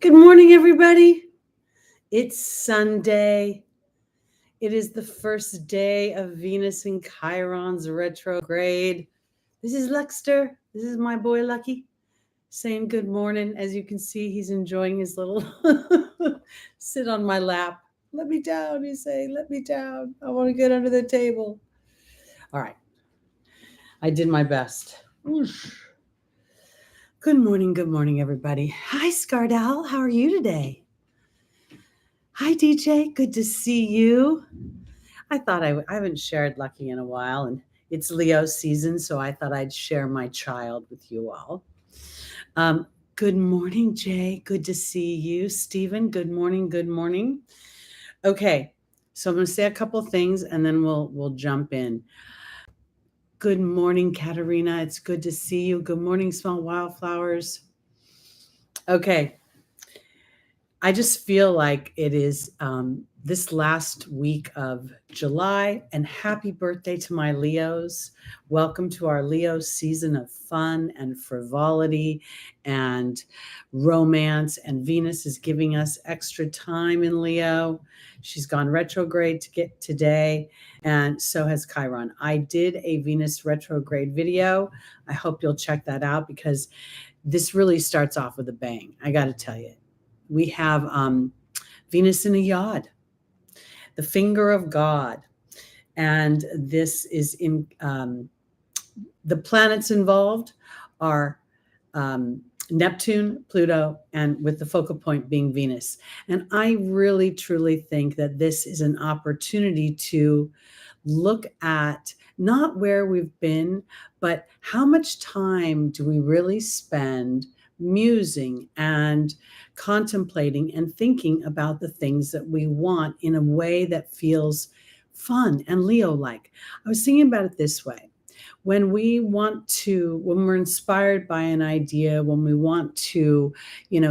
Good morning, everybody. It's Sunday. It is the first day of Venus and Chiron's retrograde. This is Luxter. This is my boy Lucky saying good morning. As you can see, he's enjoying his little sit on my lap. Let me down, he's saying, let me down. I want to get under the table. All right. I did my best. Whoosh. Good morning, everybody. Hi, Scardal. How are you today? Hi, DJ. Good to see you. I thought I haven't shared Lucky in a while, and it's Leo season, so I thought I'd share my child with you all. Good morning, Jay. Good to see you. Stephen, good morning. Good morning. Okay, so I'm going to say a couple things, and then we'll jump in. Good morning, Katerina. It's good to see you. Good morning, Small Wildflowers. Okay. I just feel like it is this last week of July, and happy birthday to my Leos. Welcome to our Leo season of fun and frivolity and romance. And Venus is giving us extra time in Leo. She's gone retrograde to get today, and so has Chiron. I did a Venus retrograde video. I hope you'll check that out because this really starts off with a bang. I got to tell you. We have Venus in a yod, the finger of God. And this is in the planets involved are Neptune, Pluto, and with the focal point being Venus. And I really, truly think that this is an opportunity to look at not where we've been, but how much time do we really spend musing and contemplating and thinking about the things that we want in a way that feels fun and Leo-like. I was thinking about it this way. When we're inspired by an idea, when we want to,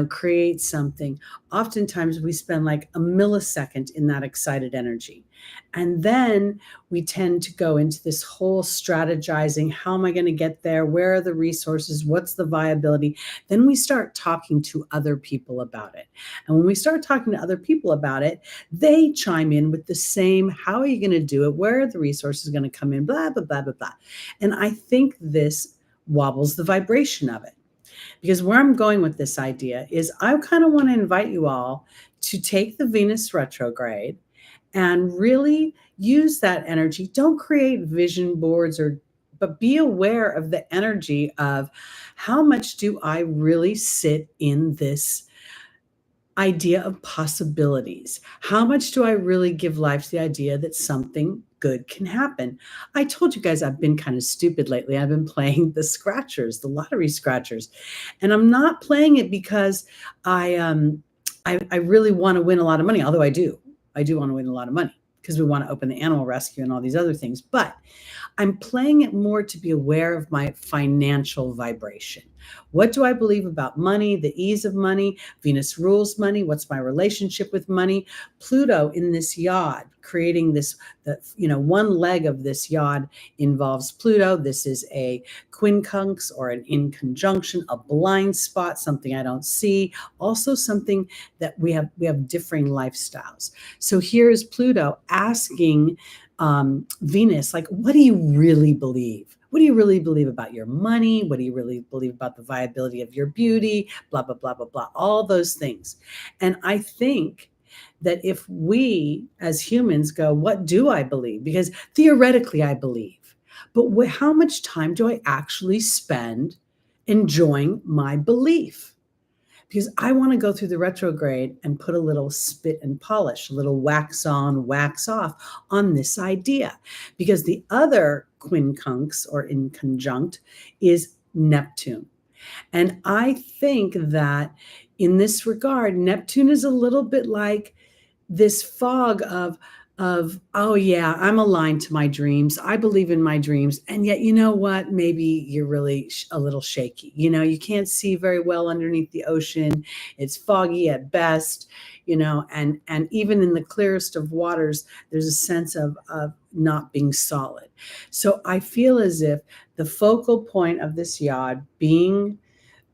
create something, oftentimes we spend like a millisecond in that excited energy. And then we tend to go into this whole strategizing. How am I going to get there? Where are the resources? What's the viability? Then we start talking to other people about it. And when we start talking to other people about it, they chime in with the same, how are you going to do it? Where are the resources going to come in? Blah, blah, blah, blah, blah. And I think this wobbles the vibration of it. Because where I'm going with this idea is I kind of want to invite you all to take the Venus retrograde and really use that energy. Don't create vision boards but be aware of the energy of how much do I really sit in this idea of possibilities? How much do I really give life to the idea that something good can happen? I told you guys I've been kind of stupid lately. I've been playing the scratchers, the lottery scratchers. And I'm not playing it because I really want to win a lot of money, although I do. I do want to win a lot of money because we want to open the animal rescue and all these other things. But I'm playing it more to be aware of my financial vibration. What do I believe about money, the ease of money? Venus rules money. What's my relationship with money? Pluto in this yod, creating this, one leg of this yod involves Pluto. This is a quincunx or an in conjunction, a blind spot, something I don't see. Also something that we have differing lifestyles. So here's Pluto asking Venus, like, what do you really believe? What do you really believe about your money? What do you really believe about the viability of your beauty? Blah, blah, blah, blah, blah, all those things. And I think that if we as humans go, what do I believe? Because theoretically I believe, but how much time do I actually spend enjoying my belief? Because I want to go through the retrograde and put a little spit and polish, a little wax on, wax off on this idea. Because the other quincunx or in conjunct is Neptune. And I think that in this regard, Neptune is a little bit like this fog of, oh yeah, I'm aligned to my dreams. I believe in my dreams. And yet, you know what? Maybe you're really a little shaky. You can't see very well underneath the ocean. It's foggy at best, and even in the clearest of waters, there's a sense of not being solid. So I feel as if the focal point of this yod being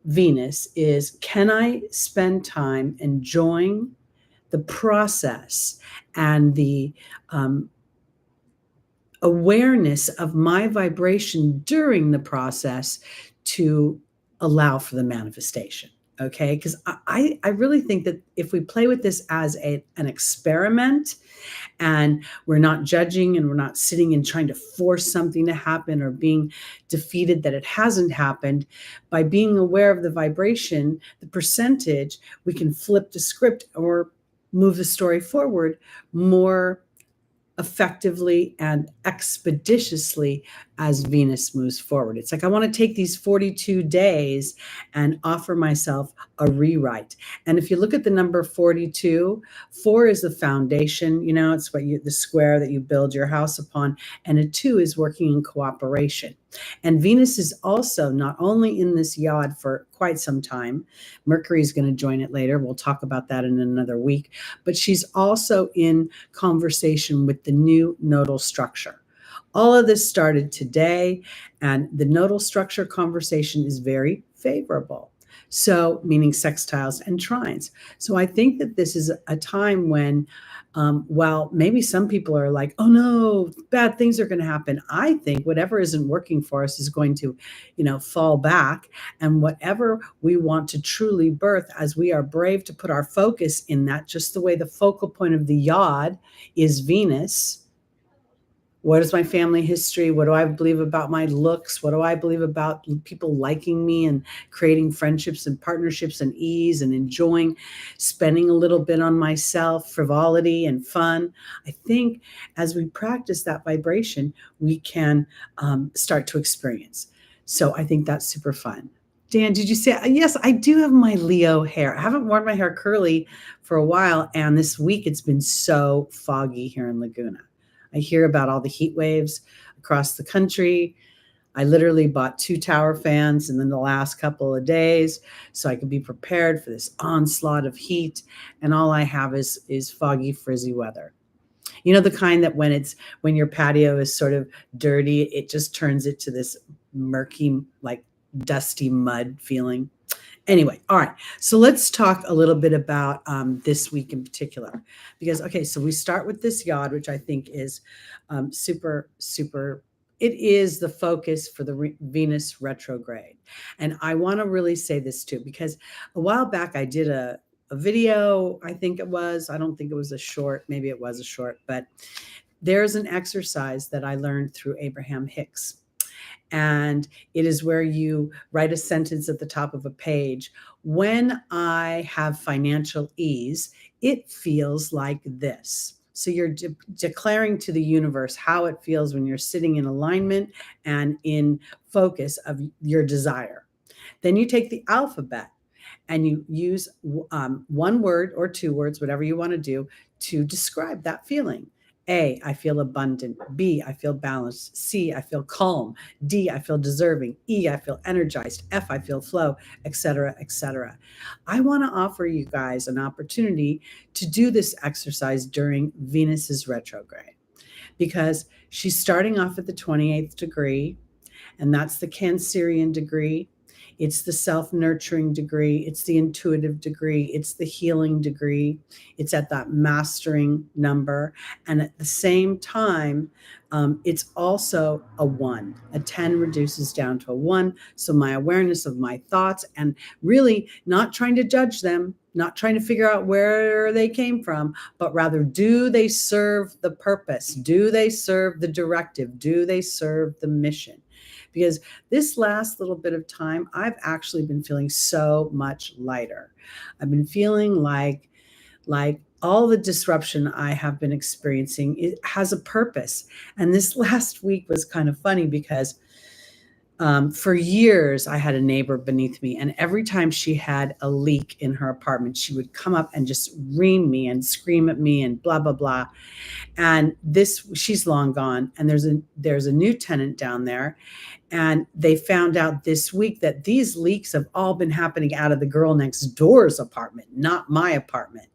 Venus is, can I spend time enjoying the process and the awareness of my vibration during the process to allow for the manifestation? Okay, because I really think that if we play with this as an experiment, and we're not judging and we're not sitting and trying to force something to happen or being defeated that it hasn't happened, by being aware of the vibration, the percentage, we can flip the script or move the story forward more effectively and expeditiously as Venus moves forward. It's like I want to take these 42 days and offer myself a rewrite. And if you look at the number 42, 4 is the foundation, you know, it's what the square that you build your house upon, and a 2 is working in cooperation. And Venus is also not only in this yod for quite some time. Mercury is going to join it later. We'll talk about that in another week. But she's also in conversation with the new nodal structure. All of this started today, and the nodal structure conversation is very favorable. So, meaning sextiles and trines. So I think that this is a time when, while maybe some people are like, oh no, bad things are going to happen, I think whatever isn't working for us is going to, fall back. And whatever we want to truly birth, as we are brave to put our focus in that, just the way the focal point of the yod is Venus. What is my family history? What do I believe about my looks? What do I believe about people liking me and creating friendships and partnerships and ease and enjoying spending a little bit on myself, frivolity and fun? I think as we practice that vibration, we can start to experience. So I think that's super fun. Dan, did you say, yes, I do have my Leo hair. I haven't worn my hair curly for a while. And this week it's been so foggy here in Laguna. I hear about all the heat waves across the country. I literally bought 2 tower fans in the last couple of days so I could be prepared for this onslaught of heat. And all I have is foggy, frizzy weather. You know, the kind that when your patio is sort of dirty, it just turns it to this murky, like dusty mud feeling. Anyway, all right. So let's talk a little bit about this week in particular, because, okay, so we start with this yod, which I think is super, super, it is the focus for the Venus retrograde. And I want to really say this too, because a while back I did a video, I think it was, I don't think it was a short, maybe it was a short, but there's an exercise that I learned through Abraham Hicks. And it is where you write a sentence at the top of a page. When I have financial ease, it feels like this. So you're declaring to the universe how it feels when you're sitting in alignment and in focus of your desire. Then you take the alphabet and you use one word or 2 words, whatever you want to do, to describe that feeling. A, I feel abundant. B, I feel balanced. C, I feel calm. D, I feel deserving. E, I feel energized. F, I feel flow, etc., etc. I want to offer you guys an opportunity to do this exercise during Venus's retrograde, because she's starting off at the 28th degree, and that's the Cancerian degree. It's the self-nurturing degree. It's the intuitive degree. It's the healing degree. It's at that mastering number. And at the same time, it's also a 1. A 10 reduces down to a 1. So my awareness of my thoughts, and really not trying to judge them, not trying to figure out where they came from, but rather, do they serve the purpose? Do they serve the directive? Do they serve the mission? Because this last little bit of time, I've actually been feeling so much lighter. I've been feeling like all the disruption I have been experiencing, it has a purpose. And this last week was kind of funny because for years, I had a neighbor beneath me, and every time she had a leak in her apartment, she would come up and just ream me and scream at me and blah, blah, blah. And she's long gone. And there's a new tenant down there. And they found out this week that these leaks have all been happening out of the girl next door's apartment, not my apartment.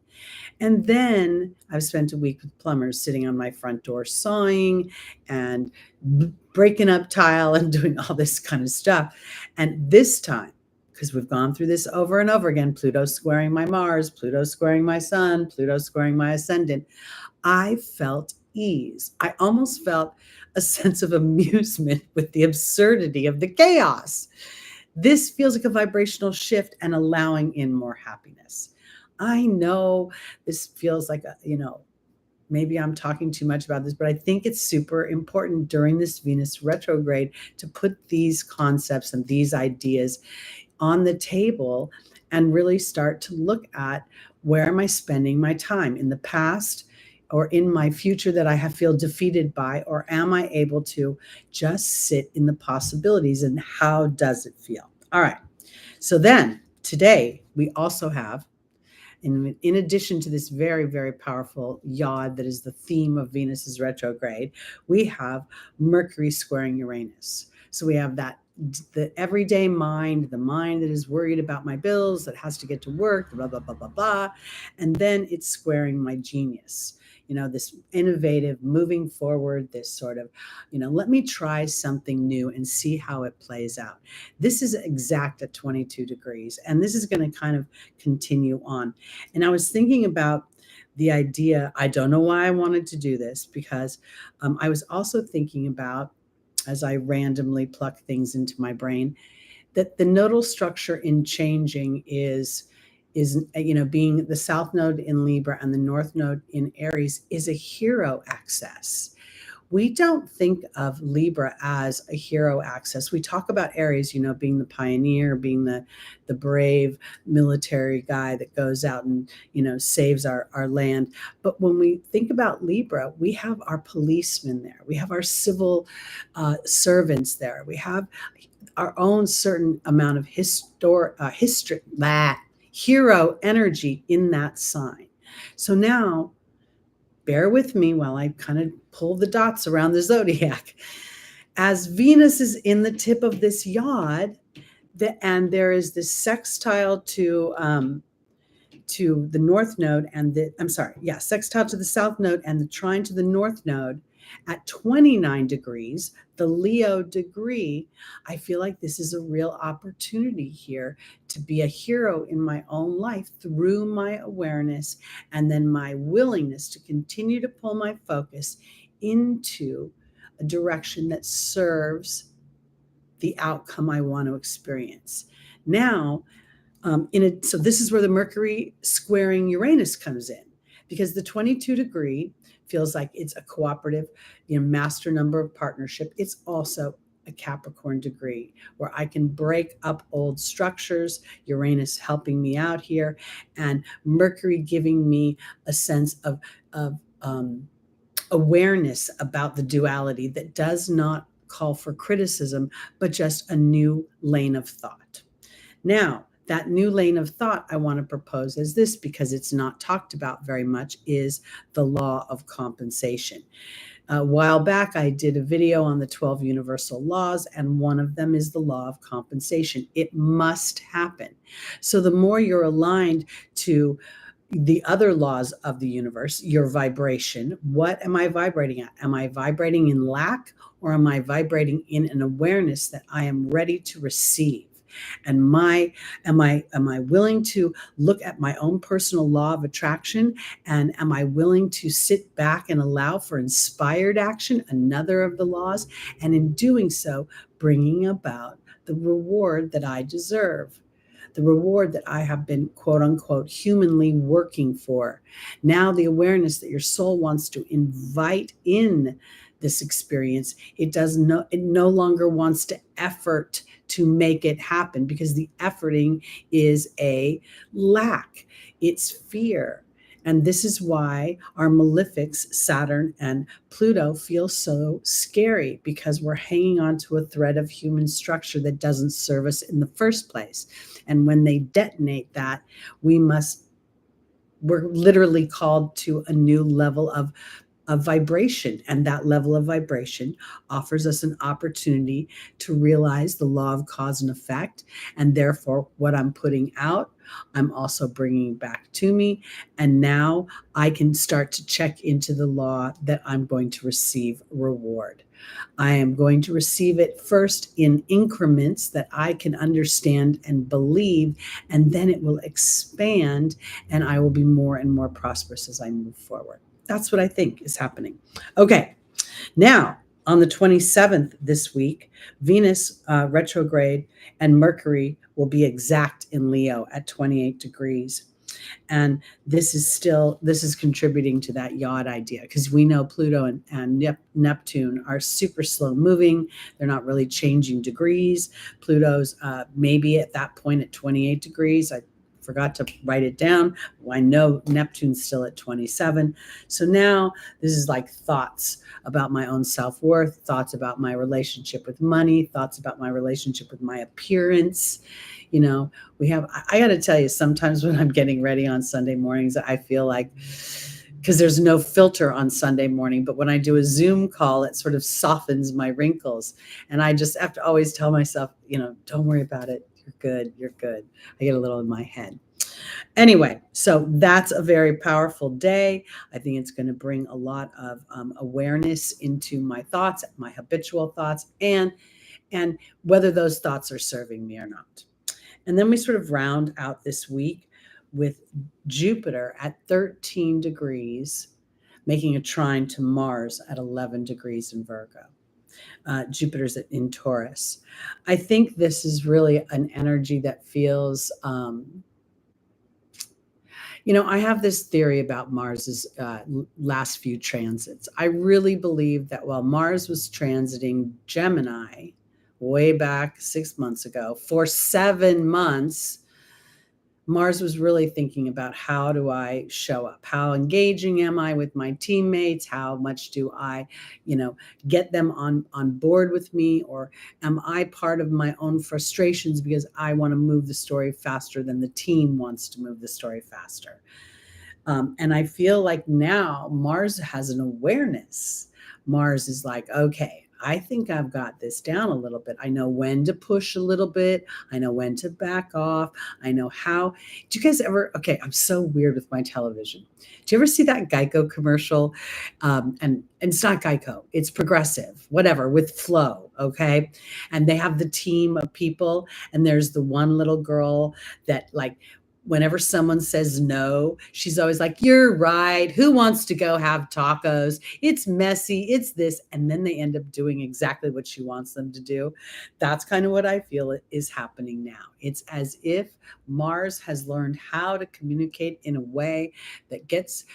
And then I've spent a week with plumbers sitting on my front door, sawing and breaking up tile and doing all this kind of stuff. And this time, because we've gone through this over and over again, Pluto squaring my Mars, Pluto squaring my Sun, Pluto squaring my ascendant, I felt ease. I almost felt a sense of amusement with the absurdity of the chaos. This feels like a vibrational shift and allowing in more happiness. I know this feels like maybe I'm talking too much about this, but I think it's super important during this Venus retrograde to put these concepts and these ideas on the table and really start to look at, where am I spending my time in the past or in my future that I feel defeated by, or am I able to just sit in the possibilities, and how does it feel? All right. So then today we also have, in addition to this very, very powerful yod that is the theme of Venus's retrograde, we have Mercury squaring Uranus. So we have the everyday mind, the mind that is worried about my bills, that has to get to work, blah, blah, blah, blah, blah. And then it's squaring my genius, this innovative, moving forward, this sort of, let me try something new and see how it plays out. This is exact at 22 degrees, and this is going to kind of continue on. And I was thinking about the idea, I don't know why I wanted to do this, because I was also thinking about, as I randomly pluck things into my brain, that the nodal structure in changing is being the south node in Libra and the north node in Aries is a hero axis. We don't think of Libra as a hero axis. We talk about Aries, being the pioneer, being the brave military guy that goes out and, saves our land. But when we think about Libra, we have our policemen there. We have our civil servants there. We have our own certain amount of hero energy in that sign. So now, bear with me while I kind of pull the dots around the zodiac. As Venus is in the tip of this yod, and there is this sextile to the north node sextile to the south node and the trine to the north node at 29 degrees, the Leo degree, I feel like this is a real opportunity here to be a hero in my own life through my awareness, and then my willingness to continue to pull my focus into a direction that serves the outcome I want to experience. Now, so this is where the Mercury squaring Uranus comes in, because the 22 degree feels like it's a cooperative, master number of partnership. It's also a Capricorn degree where I can break up old structures, Uranus helping me out here, and Mercury giving me a sense of awareness about the duality that does not call for criticism, but just a new lane of thought. Now, that new lane of thought I want to propose as this, because it's not talked about very much, is the law of compensation. A while back, I did a video on the 12 universal laws, and one of them is the law of compensation. It must happen. So the more you're aligned to the other laws of the universe, your vibration, what am I vibrating at? Am I vibrating in lack, or am I vibrating in an awareness that I am ready to receive? And am I willing to look at my own personal law of attraction? And am I willing to sit back and allow for inspired action, another of the laws? And in doing so, bringing about the reward that I deserve, the reward that I have been, quote unquote, humanly working for. Now, the awareness that your soul wants to invite in this experience, it no longer wants to effort to make it happen, because the efforting is a lack. It's fear. And this is why our malefics, Saturn and Pluto, feel so scary, because we're hanging on to a thread of human structure that doesn't serve us in the first place. And when they detonate that, we're literally called to a new level of of vibration. And that level of vibration offers us an opportunity to realize the law of cause and effect. And therefore, what I'm putting out, I'm also bringing back to me. And now I can start to check into the law that I'm going to receive reward. I am going to receive it first in increments that I can understand and believe, and then it will expand, and I will be more and more prosperous as I move forward. That's what I think is happening. Okay, now on the 27th this week, Venus retrograde and Mercury will be exact in Leo at 28 degrees. And this is contributing to that yacht idea, because we know Pluto and Neptune are super slow moving. They're not really changing degrees. Pluto's maybe at that point at 28 degrees. I forgot to write it down. I know Neptune's still at 27. So now this is like thoughts about my own self-worth, thoughts about my relationship with money, thoughts about my relationship with my appearance. You know, I got to tell you, sometimes when I'm getting ready on Sunday mornings, I feel like, because there's no filter on Sunday morning, but when I do a Zoom call, it sort of softens my wrinkles. And I just have to always tell myself, don't worry about it. You're good. You're good. I get a little in my head. Anyway, so that's a very powerful day. I think it's going to bring a lot of awareness into my thoughts, my habitual thoughts, and whether those thoughts are serving me or not. And then we sort of round out this week with Jupiter at 13 degrees, making a trine to Mars at 11 degrees in Virgo. Jupiter's in Taurus. I think this is really an energy that feels, I have this theory about Mars's last few transits. I really believe that while Mars was transiting Gemini way back 6 months ago, for 7 months, Mars was really thinking about, how do I show up? How engaging am I with my teammates? How much do I, get them on board with me? Or am I part of my own frustrations because I want to move the story faster than the team wants to move the story faster? And I feel like now Mars has an awareness. Mars is like, okay, I think I've got this down a little bit. I know when to push a little bit. I know when to back off. I know how. Do you guys ever, okay, I'm so weird with my television. Do you ever see that Geico commercial? And it's not Geico, it's Progressive, whatever, with Flow, okay? And they have the team of people, and there's the one little girl that, like, whenever someone says no, she's always like, you're right. Who wants to go have tacos? It's messy. It's this. And then they end up doing exactly what she wants them to do. That's kind of what I feel is happening now. It's as if Mars has learned how to communicate in a way that gets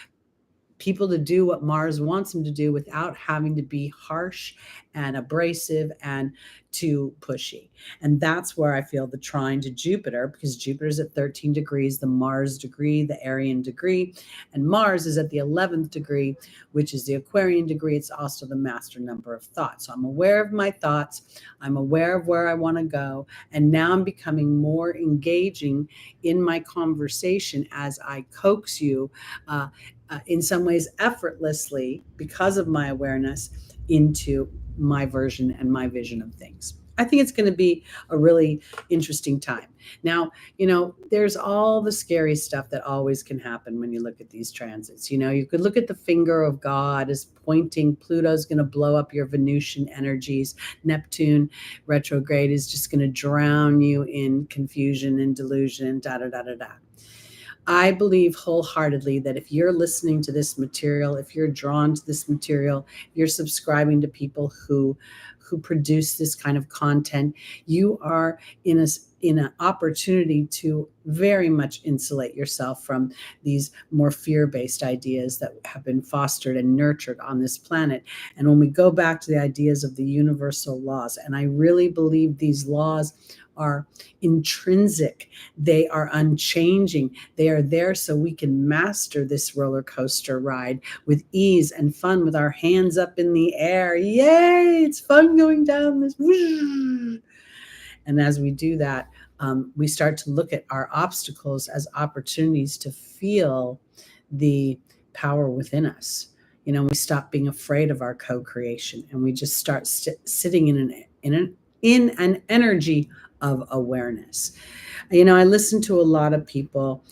people to do what Mars wants them to do without having to be harsh and abrasive and too pushy. And that's where I feel the trine to Jupiter, because Jupiter's at 13 degrees, the Mars degree, the Arian degree, and Mars is at the 11th degree, which is the Aquarian degree. It's also the master number of thoughts. So I'm aware of my thoughts. I'm aware of where I want to go. And now I'm becoming more engaging in my conversation as I coax you in some ways effortlessly, because of my awareness, into my version and my vision of things. I think it's going to be a really interesting time. Now, there's all the scary stuff that always can happen when you look at these transits. You could look at the finger of God as pointing. Pluto's going to blow up your Venusian energies. Neptune retrograde is just going to drown you in confusion and delusion, da, da, da, da, da. I believe wholeheartedly that if you're listening to this material, if you're drawn to this material, you're subscribing to people who produce this kind of content, you are in an opportunity to very much insulate yourself from these more fear-based ideas that have been fostered and nurtured on this planet. And when we go back to the ideas of the universal laws, and I really believe these laws are intrinsic, they are unchanging, they are there so we can master this roller coaster ride with ease and fun, with our hands up in the air. Yay, it's fun going down this. Whoosh. And as we do that, we start to look at our obstacles as opportunities to feel the power within us. We stop being afraid of our co-creation, and we just start sitting in an energy of awareness. I listen to a lot of people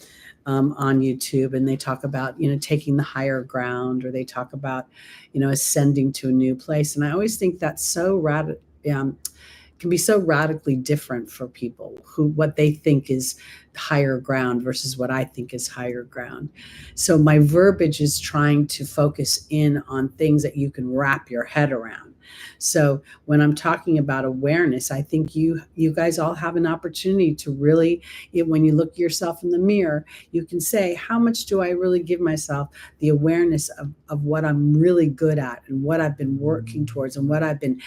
on YouTube, and they talk about, taking the higher ground, or they talk about, ascending to a new place. And I always think that's can be so radically different for people, what they think is higher ground versus what I think is higher ground. So my verbiage is trying to focus in on things that you can wrap your head around. So when I'm talking about awareness, I think you guys all have an opportunity to really, when you look yourself in the mirror, you can say, how much do I really give myself the awareness of what I'm really good at, and what I've been working towards, and what I've been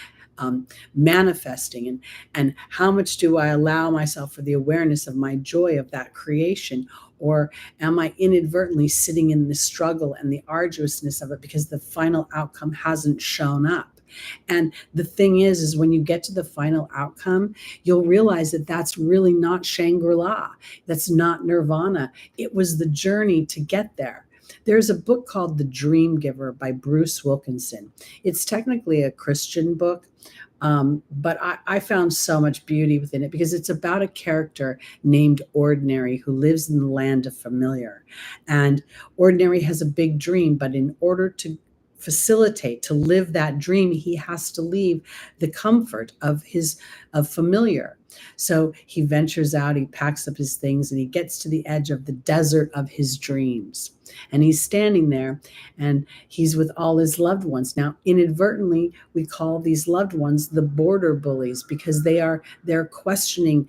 manifesting, and how much do I allow myself for the awareness of my joy of that creation? Or am I inadvertently sitting in the struggle and the arduousness of it because the final outcome hasn't shown up? And the thing is when you get to the final outcome, you'll realize that that's really not Shangri-La. That's not Nirvana. It was the journey to get there. There's a book called The Dream Giver by Bruce Wilkinson. It's technically a Christian book, but I found so much beauty within it, because it's about a character named Ordinary who lives in the land of familiar. And Ordinary has a big dream, but in order to facilitate, to live that dream, he has to leave the comfort of familiar. So he ventures out, he packs up his things, and he gets to the edge of the desert of his dreams. And he's standing there, and he's with all his loved ones. Now, inadvertently, we call these loved ones the border bullies, because they're questioning,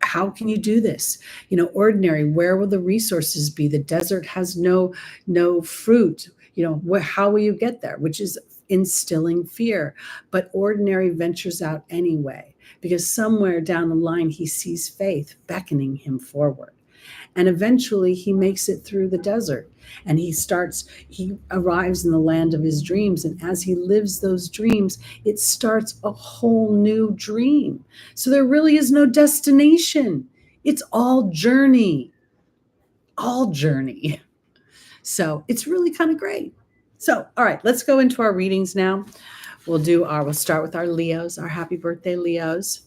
how can you do this? Ordinary, where will the resources be? The desert has no fruit. How will you get there? Which is instilling fear. But Ordinary ventures out anyway, because somewhere down the line, he sees faith beckoning him forward. And eventually he makes it through the desert, and he arrives in the land of his dreams. And as he lives those dreams, it starts a whole new dream. So there really is no destination. It's all journey. So it's really kind of great. So, all right, let's go into our readings now. We'll start with our Leos, our happy birthday Leos.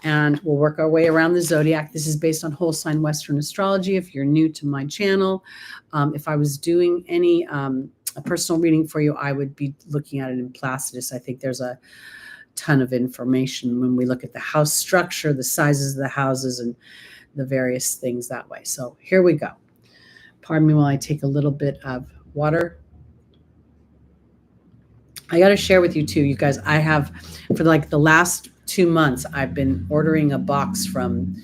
And we'll work our way around the zodiac. This is based on whole sign Western astrology. If you're new to my channel, if I was doing any a personal reading for you, I would be looking at it in Placidus. I think there's a ton of information when we look at the house structure, the sizes of the houses, and the various things that way. So here we go. Pardon me while I take a little bit of water. I got to share with you too, you guys, I have, for like the last 2 months, I've been ordering a box from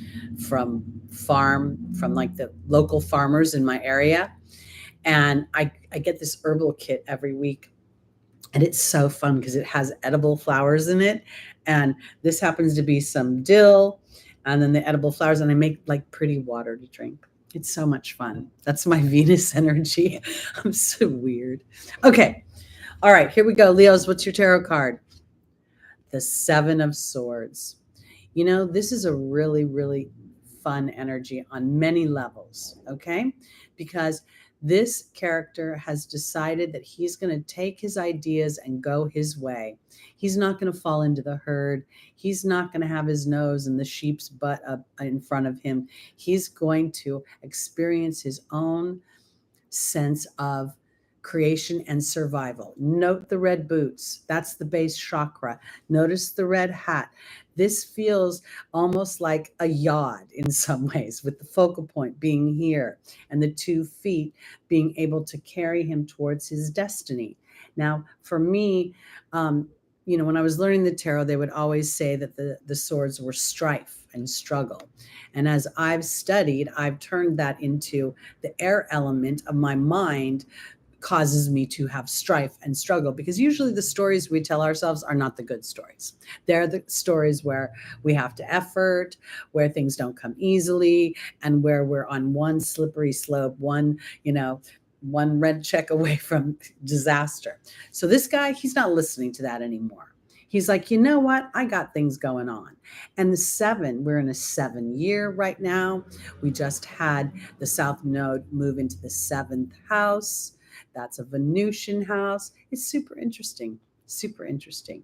like the local farmers in my area. And I get this herbal kit every week. And it's so fun because it has edible flowers in it. And this happens to be some dill, and then the edible flowers, and I make like pretty water to drink. It's so much fun. That's my Venus energy. I'm so weird. Okay. All right, here we go. Leos, what's your tarot card? The Seven of Swords. This is a really, really fun energy on many levels, okay? Because this character has decided that he's going to take his ideas and go his way. He's not going to fall into the herd. He's not going to have his nose in the sheep's butt up in front of him. He's going to experience his own sense of creation and survival. Note the red boots. That's the base chakra. Notice the red hat. This feels almost like a yod in some ways, with the focal point being here and the 2 feet being able to carry him towards his destiny. Now, for me, when I was learning the tarot, they would always say that the swords were strife and struggle. And as I've studied, I've turned that into the air element of my mind causes me to have strife and struggle, because usually the stories we tell ourselves are not the good stories. They're the stories where we have to effort, where things don't come easily, and where we're on one slippery slope, one red check away from disaster. So this guy, he's not listening to that anymore. He's like, you know what? I got things going on. And the 7, we're in a 7-year right now. We just had the South Node move into the 7th house. That's a Venusian house. It's super interesting. Super interesting.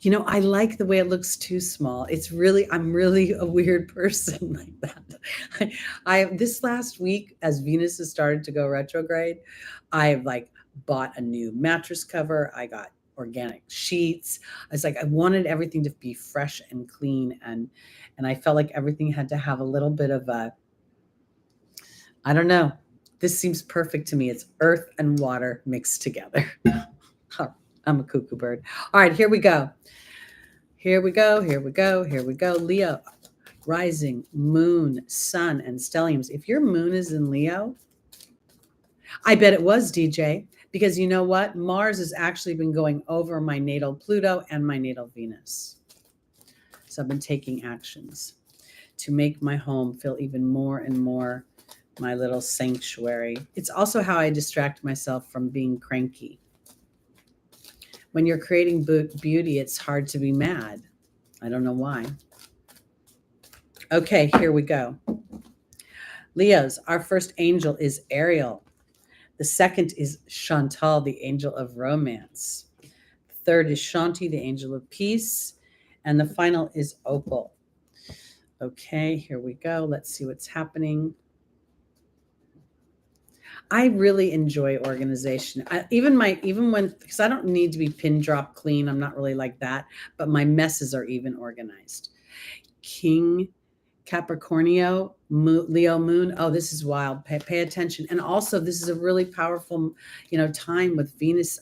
You know, I like the way it looks too small. I'm really a weird person like that. I this last week, as Venus has started to go retrograde, I've like bought a new mattress cover. I got organic sheets. I was like, I wanted everything to be fresh and clean, and I felt like everything had to have a little bit of a, I don't know. This seems perfect to me. It's earth and water mixed together. I'm a cuckoo bird. All right, here we go. Here we go. Here we go. Here we go. Leo, rising, moon, sun, and stelliums. If your moon is in Leo, I bet it was, DJ, because you know what? Mars has actually been going over my natal Pluto and my natal Venus. So I've been taking actions to make my home feel even more and more my little sanctuary. It's also how I distract myself from being cranky. When you're creating beauty, it's hard to be mad. I don't know why. Okay, here we go. Leos, our first angel is Ariel. The second is Chantal, the angel of romance. The third is Shanti, the angel of peace. And the final is Opal. Okay, here we go. Let's see what's happening. I really enjoy organization. Even when, because I don't need to be pin drop clean. I'm not really like that, but my messes are even organized. King Capricornio, Leo moon. Oh, this is wild. Pay attention. And also this is a really powerful, time with Venus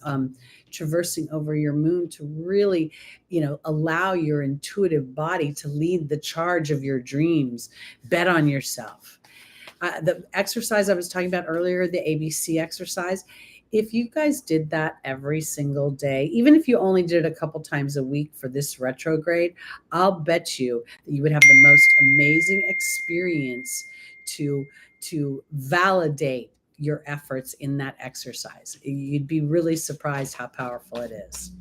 traversing over your moon to really, allow your intuitive body to lead the charge of your dreams. Bet on yourself. The exercise I was talking about earlier, the ABC exercise, if you guys did that every single day, even if you only did it a couple times a week for this retrograde, I'll bet you that you would have the most amazing experience to validate your efforts in that exercise. You'd be really surprised how powerful it is.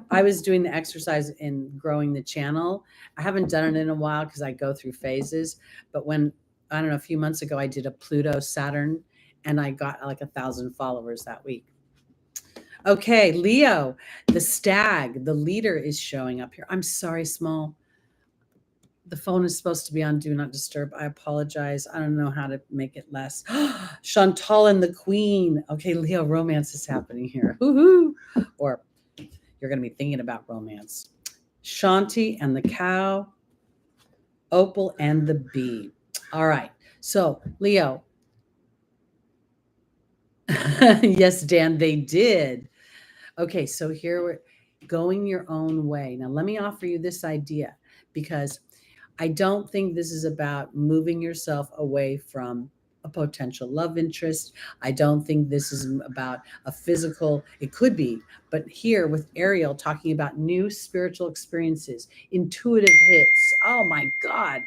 I was doing the exercise in growing the channel. I haven't done it in a while because I go through phases, but I don't know, a few months ago, I did a Pluto Saturn and I got like 1,000 followers that week. Okay, Leo, the stag, the leader is showing up here. I'm sorry, Small. The phone is supposed to be on Do Not Disturb. I apologize. I don't know how to make it less. Chantal and the Queen. Okay, Leo, romance is happening here. Woohoo! Or you're going to be thinking about romance. Shanti and the cow. Opal and the bee. All right. So, Leo. Yes, Dan, they did. Okay, so here we're going your own way. Now, let me offer you this idea, because I don't think this is about moving yourself away from a potential love interest. I don't think this is about a physical, it could be, but here with Ariel talking about new spiritual experiences, intuitive hits. Oh my God.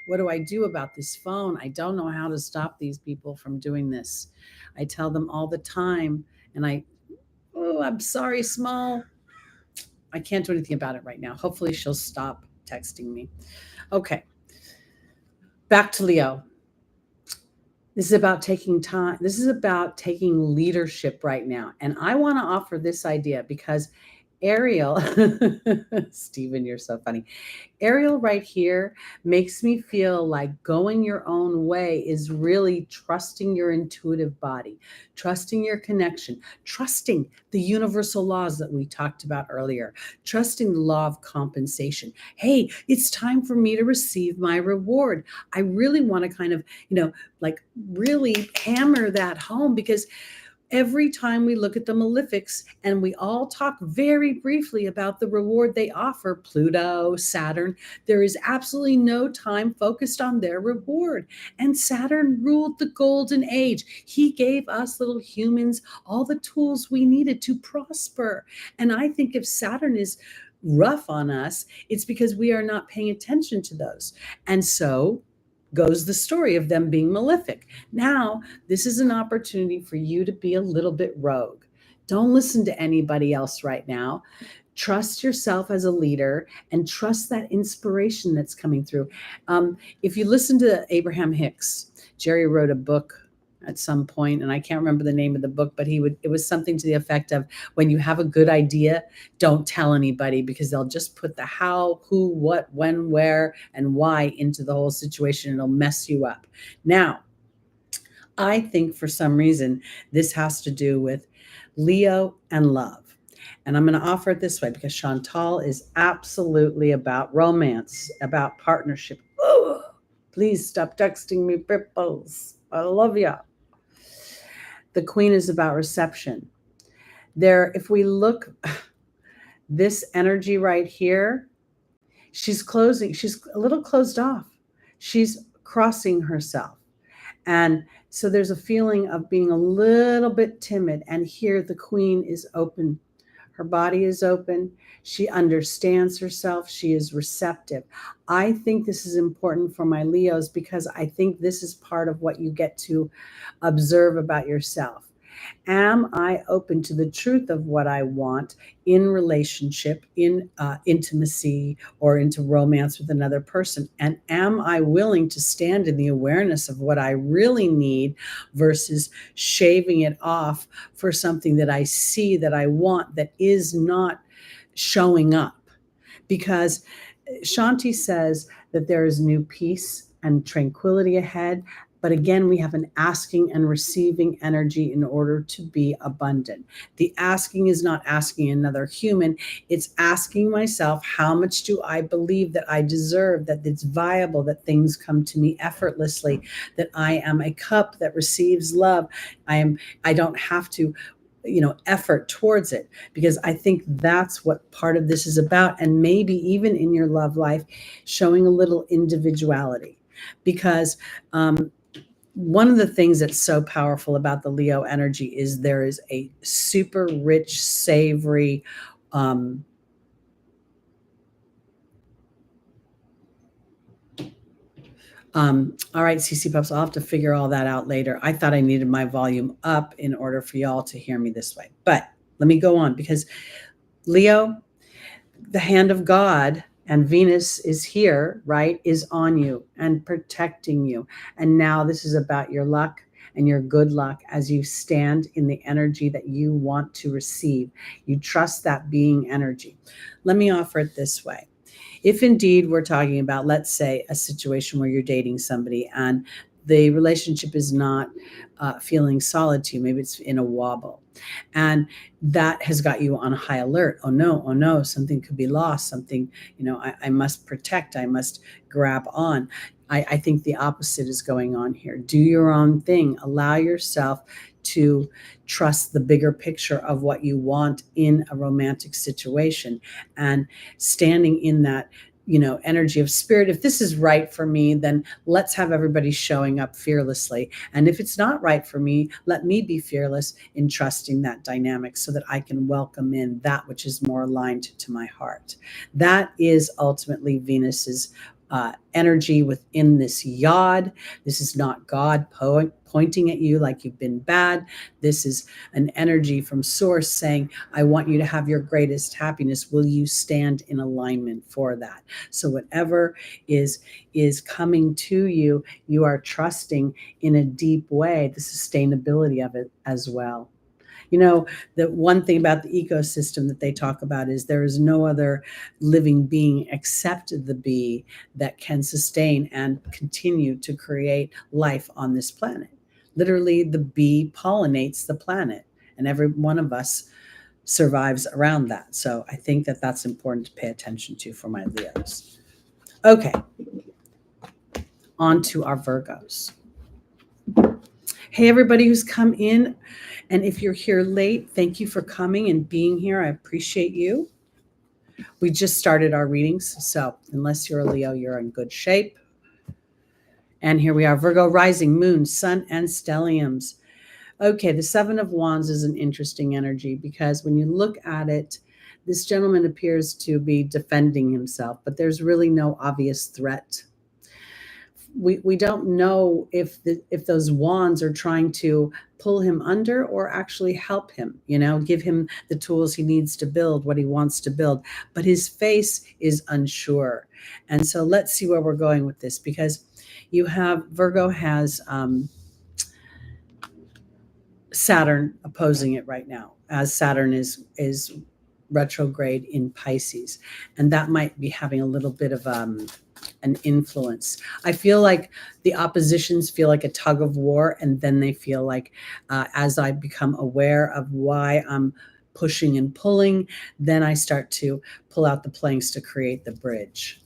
What do I do about this phone? I don't know how to stop these people from doing this. I tell them all the time, and I'm sorry, Small. I can't do anything about it right now. Hopefully she'll stop texting me. Okay. Back to Leo. This is about taking time. This is about taking leadership right now. And I want to offer this idea because Ariel, Stephen, you're so funny. Ariel right here makes me feel like going your own way is really trusting your intuitive body, trusting your connection, trusting the universal laws that we talked about earlier, trusting the law of compensation. Hey, it's time for me to receive my reward. I really want to kind of, really hammer that home, because every time we look at the malefics and we all talk very briefly about the reward they offer, Pluto, Saturn, there is absolutely no time focused on their reward. And Saturn ruled the golden age. He gave us little humans all the tools we needed to prosper. And I think if Saturn is rough on us, it's because we are not paying attention to those. And so goes the story of them being malefic. Now, this is an opportunity for you to be a little bit rogue. Don't listen to anybody else right now. Trust yourself as a leader and trust that inspiration that's coming through. If you listen to Abraham Hicks, Jerry wrote a book at some point, and I can't remember the name of the book, but it was something to the effect of, when you have a good idea, don't tell anybody, because they'll just put the how, who, what, when, where, and why into the whole situation, and it'll mess you up. Now, I think for some reason this has to do with Leo and love. And I'm going to offer it this way, because Chantal is absolutely about romance, about partnership. Ooh, please stop texting me pimples. I love ya. The Queen is about reception. There, if we look, this energy right here, she's closing, she's a little closed off. She's crossing herself. And so there's a feeling of being a little bit timid. And here the Queen is open. Her body is open. She understands herself. She is receptive. I think this is important for my Leos, because I think this is part of what you get to observe about yourself. Am I open to the truth of what I want in relationship, in intimacy, or into romance with another person? And am I willing to stand in the awareness of what I really need versus shaving it off for something that I see that I want that is not showing up? Because Shanti says that there is new peace and tranquility ahead. But again, we have an asking and receiving energy in order to be abundant. The asking is not asking another human. It's asking myself, how much do I believe that I deserve, that it's viable, that things come to me effortlessly, that I am a cup that receives love. I don't have to effort towards it, because I think that's what part of this is about. And maybe even in your love life, showing a little individuality, because one of the things that's so powerful about the Leo energy is there is a super rich, savory, all right, CC Pups, I'll have to figure all that out later. I thought I needed my volume up in order for y'all to hear me this way. But let me go on, because Leo, the hand of God, and Venus is here, right, is on you and protecting you. And now this is about your luck and your good luck as you stand in the energy that you want to receive. You trust that being energy. Let me offer it this way. If indeed we're talking about, let's say, a situation where you're dating somebody and the relationship is not feeling solid to you, maybe it's in a wobble, and that has got you on high alert. Oh no, something could be lost. Something, I must protect, I must grab on. I think the opposite is going on here. Do your own thing. Allow yourself to trust the bigger picture of what you want in a romantic situation, and standing in that energy of spirit. If this is right for me, then let's have everybody showing up fearlessly. And if it's not right for me, let me be fearless in trusting that dynamic so that I can welcome in that which is more aligned to my heart. That is ultimately Venus's energy within this yod. This is not God pointing at you like you've been bad. This is an energy from source saying, I want you to have your greatest happiness. Will you stand in alignment for that? So whatever is coming to you, you are trusting in a deep way the sustainability of it as well. The one thing about the ecosystem that they talk about is there is no other living being except the bee that can sustain and continue to create life on this planet. Literally, the bee pollinates the planet, and every one of us survives around that. So I think that that's important to pay attention to for my Leos. Okay, on to our Virgos. Hey, everybody who's come in. And if you're here late, thank you for coming and being here. I appreciate you. We just started our readings, so unless you're a Leo, you're in good shape. And here we are, Virgo rising, moon, sun, and stelliums. Okay, the Seven of Wands is an interesting energy, because when you look at it, this gentleman appears to be defending himself, but there's really no obvious threat. We don't know if those wands are trying to pull him under or actually help him, give him the tools he needs to build what he wants to build. But his face is unsure. And so let's see where we're going with this, because you have Virgo has Saturn opposing it right now, as Saturn is retrograde in Pisces, and that might be having a little bit of an influence. I feel like the oppositions feel like a tug of war, and then they feel like, as I become aware of why I'm pushing and pulling, then I start to pull out the planks to create the bridge.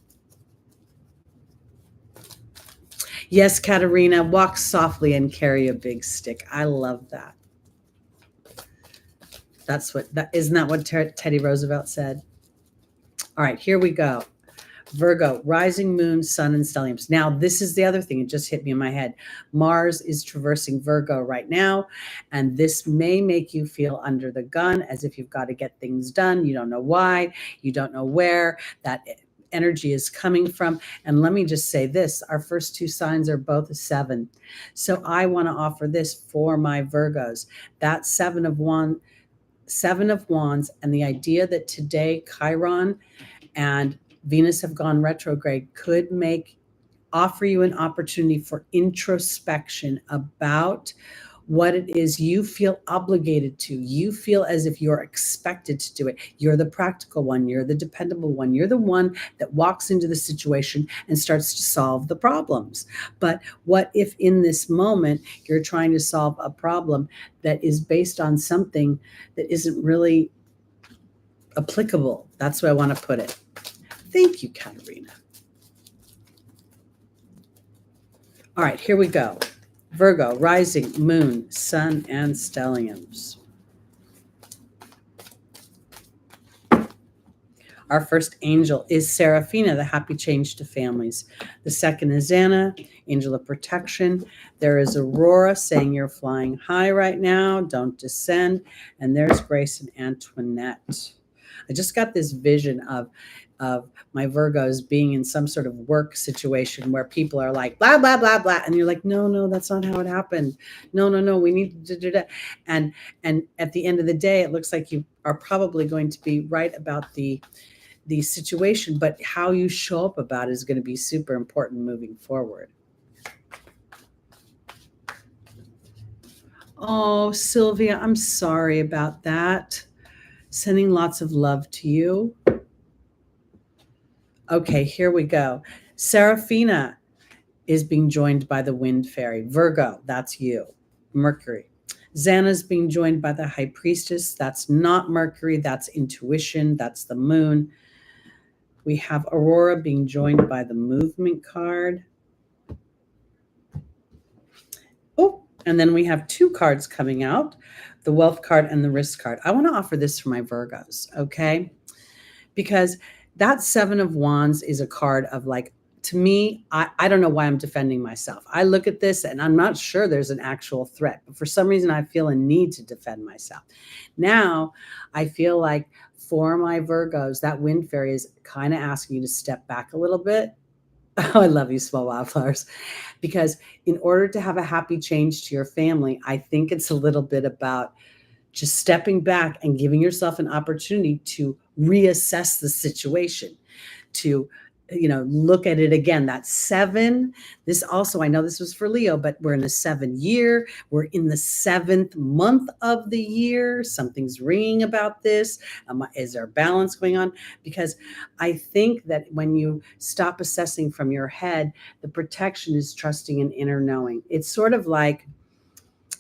Yes, Katerina, walk softly and carry a big stick. I love that. Isn't that what Teddy Roosevelt said? All right, here we go. Virgo, rising moon, sun, and stelliums. Now, this is the other thing. It just hit me in my head. Mars is traversing Virgo right now, and this may make you feel under the gun, as if you've got to get things done. You don't know why. You don't know where that energy is coming from. And let me just say this. Our first two signs are both a 7. So I want to offer this for my Virgos. That 7 of Wands, and the idea that today Chiron and Venus have gone retrograde could offer you an opportunity for introspection about what it is you feel obligated to. You feel as if you're expected to do it. You're the practical one. You're the dependable one. You're the one that walks into the situation and starts to solve the problems. But what if in this moment you're trying to solve a problem that is based on something that isn't really applicable? That's where I want to put it. Thank you, Katerina. All right, here we go. Virgo, rising, moon, sun, and stelliums. Our first angel is Seraphina, the happy change to families. The second is Anna, angel of protection. There is Aurora saying you're flying high right now, don't descend. And there's Grace and Antoinette. I just got this vision of my Virgos being in some sort of work situation where people are like, blah, blah, blah, blah. And you're like, no, that's not how it happened. No, we need to do that. And at the end of the day, it looks like you are probably going to be right about the situation, but how you show up about it is going to be super important moving forward. Oh, Sylvia, I'm sorry about that. Sending lots of love to you. Okay, here we go. Seraphina is being joined by the wind fairy. Virgo, that's you. Mercury. Xana's being joined by the high priestess. That's not Mercury. That's intuition. That's the moon. We have Aurora being joined by the movement card. Oh, and then we have two cards coming out, the wealth card and the risk card. I want to offer this for my Virgos, okay? Because that 7 of Wands is a card of, like, to me, I don't know why I'm defending myself. I look at this and I'm not sure there's an actual threat, but for some reason I feel a need to defend myself. Now I feel like for my Virgos, that wind fairy is kind of asking you to step back a little bit. Oh, I love you, small wildflowers. Because in order to have a happy change to your family, I think it's a little bit about just stepping back and giving yourself an opportunity to reassess the situation, to look at it again. That 7, this also, I know this was for Leo, but we're in a 7 year. We're in the 7th month of the year. Something's ringing about this. Is there balance going on? Because I think that when you stop assessing from your head, the protection is trusting an inner knowing. It's sort of like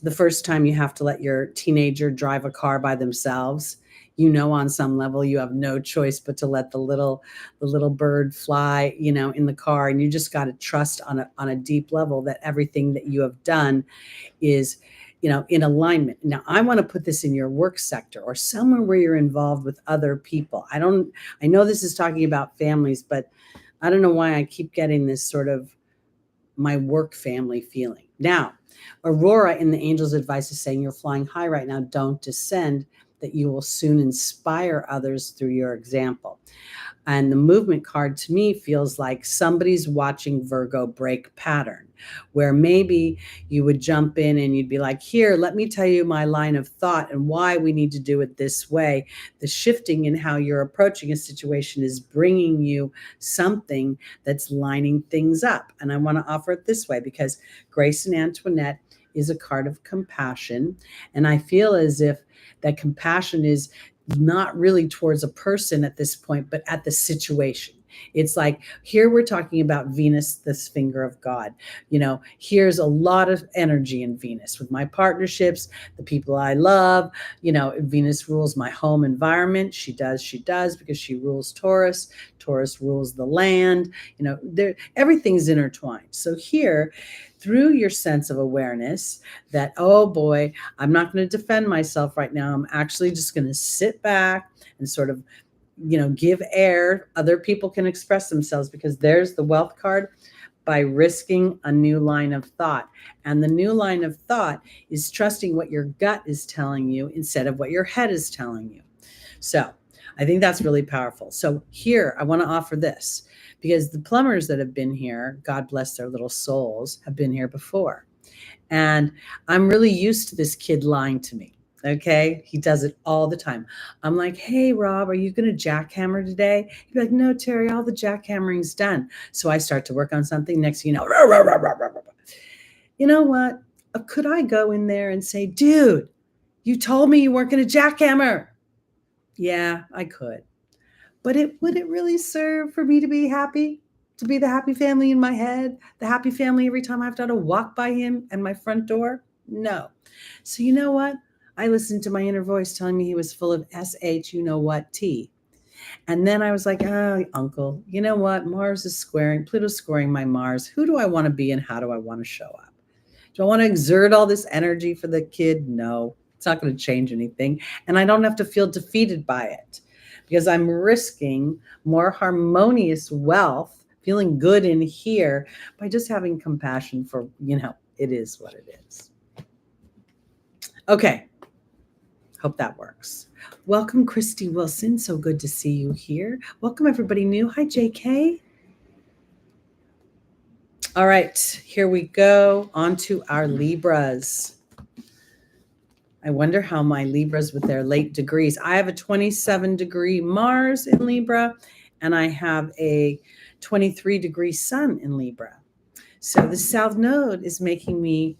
the first time you have to let your teenager drive a car by themselves. On some level you have no choice but to let the little bird fly, in the car, and you just got to trust on a deep level that everything that you have done is, in alignment. Now, I want to put this in your work sector or somewhere where you're involved with other people. I know this is talking about families, but I don't know why I keep getting this sort of my work family feeling. Now, Aurora in the angel's advice is saying you're flying high right now, don't descend, that you will soon inspire others through your example. And the movement card to me feels like somebody's watching Virgo break pattern, where maybe you would jump in and you'd be like, here, let me tell you my line of thought and why we need to do it this way. The shifting in how you're approaching a situation is bringing you something that's lining things up. And I want to offer it this way because Grace and Antoinette is a card of compassion. And I feel as if that compassion is not really towards a person at this point, but at the situation. It's like here we're talking about Venus, this finger of God. Here's a lot of energy in Venus with my partnerships, the people I love. Venus rules my home environment. She does because she rules Taurus. Taurus rules the land. Everything's intertwined. So here, through your sense of awareness that, oh boy, I'm not going to defend myself right now. I'm actually just going to sit back and sort of give air. Other people can express themselves, because there's the wealth card, by risking a new line of thought. And the new line of thought is trusting what your gut is telling you instead of what your head is telling you. So I think that's really powerful. So here, I want to offer this, because the plumbers that have been here, God bless their little souls, have been here before. And I'm really used to this kid lying to me. Okay. He does it all the time. I'm like, hey, Rob, are you going to jackhammer today? He'd be like, no, Teri, all the jackhammering's done. So I start to work on something. Next thing you know, rah, rah, rah, rah, rah, rah. You know what? Could I go in there and say, dude, you told me you weren't going to jackhammer? Yeah, I could. But would it really serve for me to be happy? To be the happy family in my head? The happy family every time I have to walk by him and my front door? No. So you know what? I listened to my inner voice telling me he was full of SH, T. And then I was like, oh, uncle, you know what? Pluto's squaring my Mars. Who do I want to be and how do I want to show up? Do I want to exert all this energy for the kid? No, it's not going to change anything. And I don't have to feel defeated by it, because I'm risking more harmonious wealth, feeling good in here, by just having compassion for, it is what it is. Okay. Hope that works. Welcome, Christy Wilson. So good to see you here. Welcome, everybody new. Hi, JK. All right, here we go. On to our Libras. I wonder how my Libras with their late degrees. I have a 27-degree Mars in Libra, and I have a 23-degree Sun in Libra. So the South Node is making me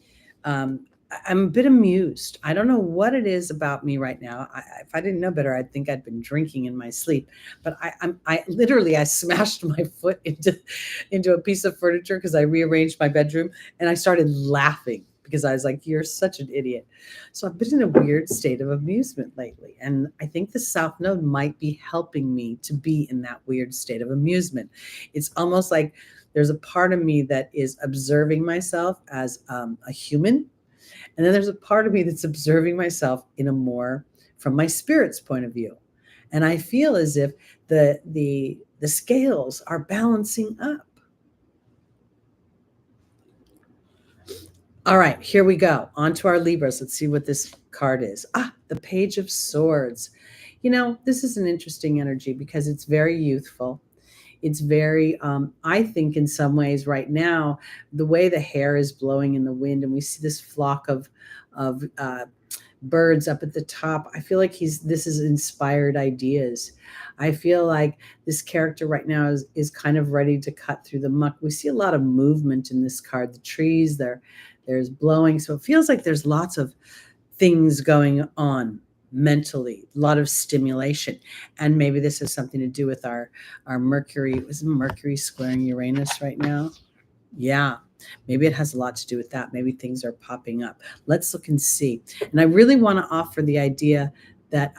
I'm a bit amused. I don't know what it is about me right now. If I didn't know better, I'd think I'd been drinking in my sleep. But I literally smashed my foot into a piece of furniture because I rearranged my bedroom, and I started laughing because I was like, "You're such an idiot." So I've been in a weird state of amusement lately, and I think the South Node might be helping me to be in that weird state of amusement. It's almost like there's a part of me that is observing myself as a human. And then there's a part of me that's observing myself in a more from my spirit's point of view. And I feel as if the scales are balancing up. All right, here we go. On to our Libras. Let's see what this card is. The Page of Swords. This is an interesting energy because it's very youthful. It's very, I think in some ways right now, the way the hair is blowing in the wind and we see this flock of birds up at the top, I feel like this is inspired ideas. I feel like this character right now is kind of ready to cut through the muck. We see a lot of movement in this card. The trees, there's blowing. So it feels like there's lots of things going on mentally, a lot of stimulation. And maybe this has something to do with our Mercury. Isn't Mercury squaring Uranus right now? Yeah, maybe it has a lot to do with that. Maybe things are popping up. Let's look and see. And I really want to offer the idea that,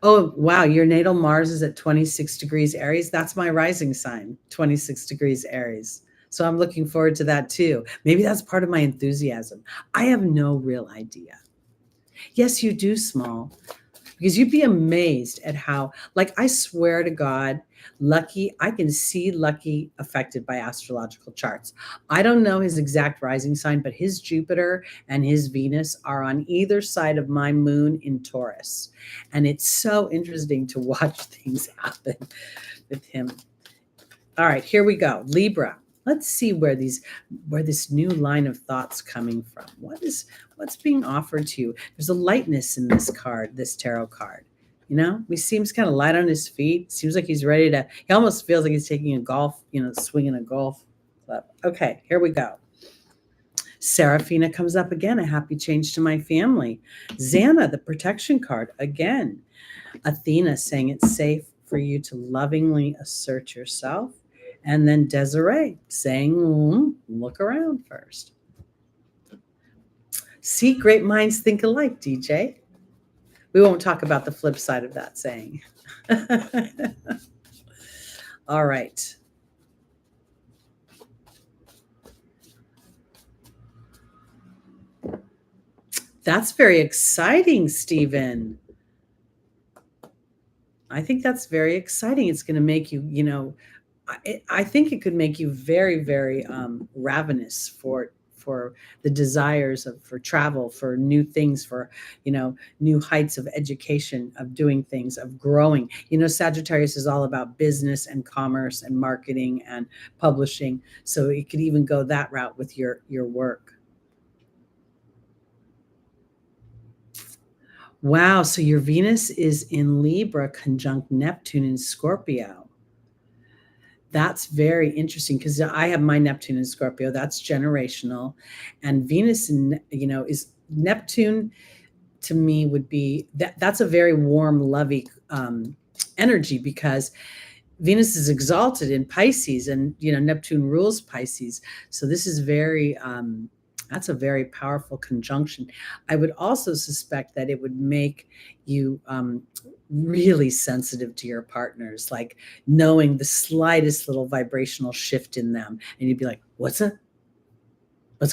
oh, wow, your natal Mars is at 26 degrees Aries. That's my rising sign, 26 degrees Aries. So I'm looking forward to that too. Maybe that's part of my enthusiasm. I have no real idea. Yes, you do, small, because you'd be amazed at how, like, I swear to God, I can see Lucky affected by astrological charts. I don't know his exact rising sign, but his Jupiter and his Venus are on either side of my moon in Taurus. And it's so interesting to watch things happen with him. All right, here we go. Libra. Let's see where this new line of thought's coming from. What's being offered to you? There's a lightness in this card, this tarot card. He seems kind of light on his feet. Seems like he's ready he almost feels like he's taking a golf, swinging a golf Club. Okay, here we go. Seraphina comes up again, a happy change to my family. Xana, the protection card, again. Athena saying it's safe for you to lovingly assert yourself. And then Desiree saying, look around first. See, great minds think alike, DJ. We won't talk about the flip side of that saying. All right. That's very exciting, Stephen. I think that's very exciting. It's going to make you, I think it could make you very, very ravenous for the desires for travel, for new things, for new heights of education, of doing things, of growing. Sagittarius is all about business and commerce and marketing and publishing. So it could even go that route with your work. Wow. So your Venus is in Libra conjunct Neptune in Scorpio. That's very interesting because I have my Neptune in Scorpio. That's generational. And Venus, is Neptune to me would be that's a very warm, lovey energy because Venus is exalted in Pisces and, Neptune rules Pisces. So this is that's a very powerful conjunction. I would also suspect that it would make you really sensitive to your partners, like knowing the slightest little vibrational shift in them. And you'd be like, what's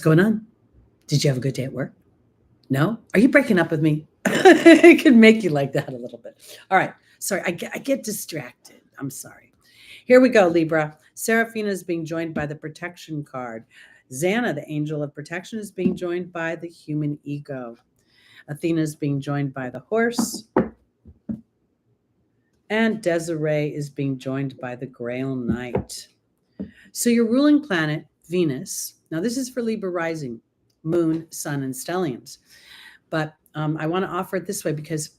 going on? Did you have a good day at work? No? Are you breaking up with me? It could make you like that a little bit. All right. Sorry, I get distracted. I'm sorry. Here we go, Libra. Seraphina is being joined by the protection card. Xana, the angel of protection, is being joined by the human ego. Athena is being joined by the horse. And Desiree is being joined by the Grail Knight. So your ruling planet, Venus, now this is for Libra rising, moon, sun, and stelliums. But I want to offer it this way because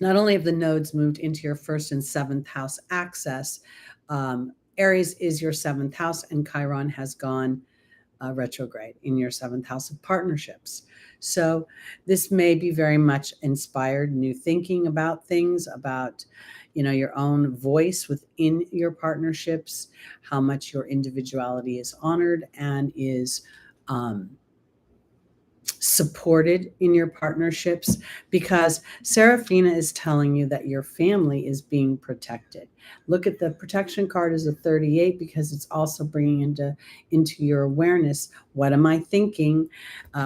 not only have the nodes moved into your first and seventh house axis, Aries is your seventh house, and Chiron has gone retrograde in your seventh house of partnerships. So this may be very much inspired new thinking about things, about your own voice within your partnerships, how much your individuality is honored and is supported in your partnerships, because Seraphina is telling you that your family is being protected. Look at the protection card as a 38 because it's also bringing into your awareness, what am I thinking?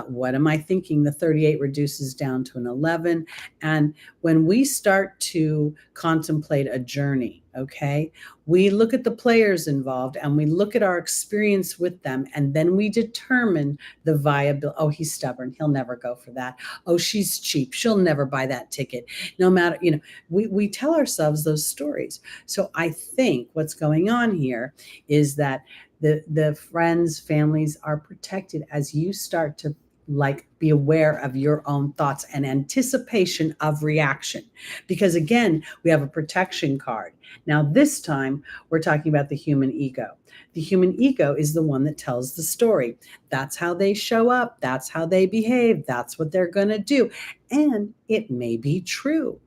What am I thinking? The 38 reduces down to an 11. And when we start to contemplate a journey, okay, we look at the players involved and we look at our experience with them, and then we determine the viability. Oh, he's stubborn. He'll never go for that. Oh, she's cheap. She'll never buy that ticket. No matter, we tell ourselves those stories. So I think what's going on here is that the friends, families are protected as you start to be aware of your own thoughts and anticipation of reaction. Because again, we have a protection card. Now, this time we're talking about the human ego. The human ego is the one that tells the story. That's how they show up. That's how they behave. That's what they're going to do. And it may be true.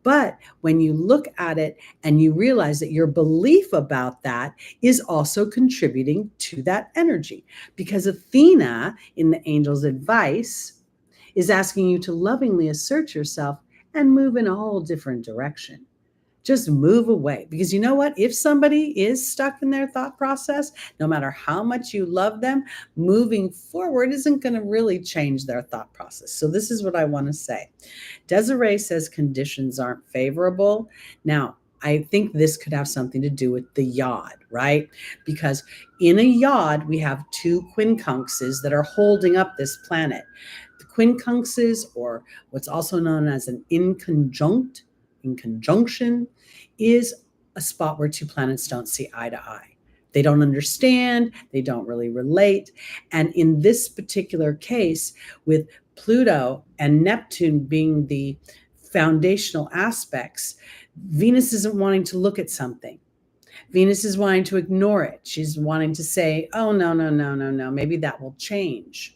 But when you look at it and you realize that your belief about that is also contributing to that energy, because Athena in the angel's advice is asking you to lovingly assert yourself and move in a whole different direction. Just move away, because you know what? If somebody is stuck in their thought process, no matter how much you love them, moving forward isn't going to really change their thought process. So this is what I want to say. Desiree says conditions aren't favorable. Now, I think this could have something to do with the yod, right? Because in a yod, we have two quincunxes that are holding up this planet. The quincunxes, or what's also known as an inconjunct, in conjunction, is a spot where two planets don't see eye to eye. They don't understand, they don't really relate. And in this particular case, with Pluto and Neptune being the foundational aspects, Venus isn't wanting to look at something. Venus is wanting to ignore it. She's wanting to say, oh, no, no, no, no, no. Maybe that will change.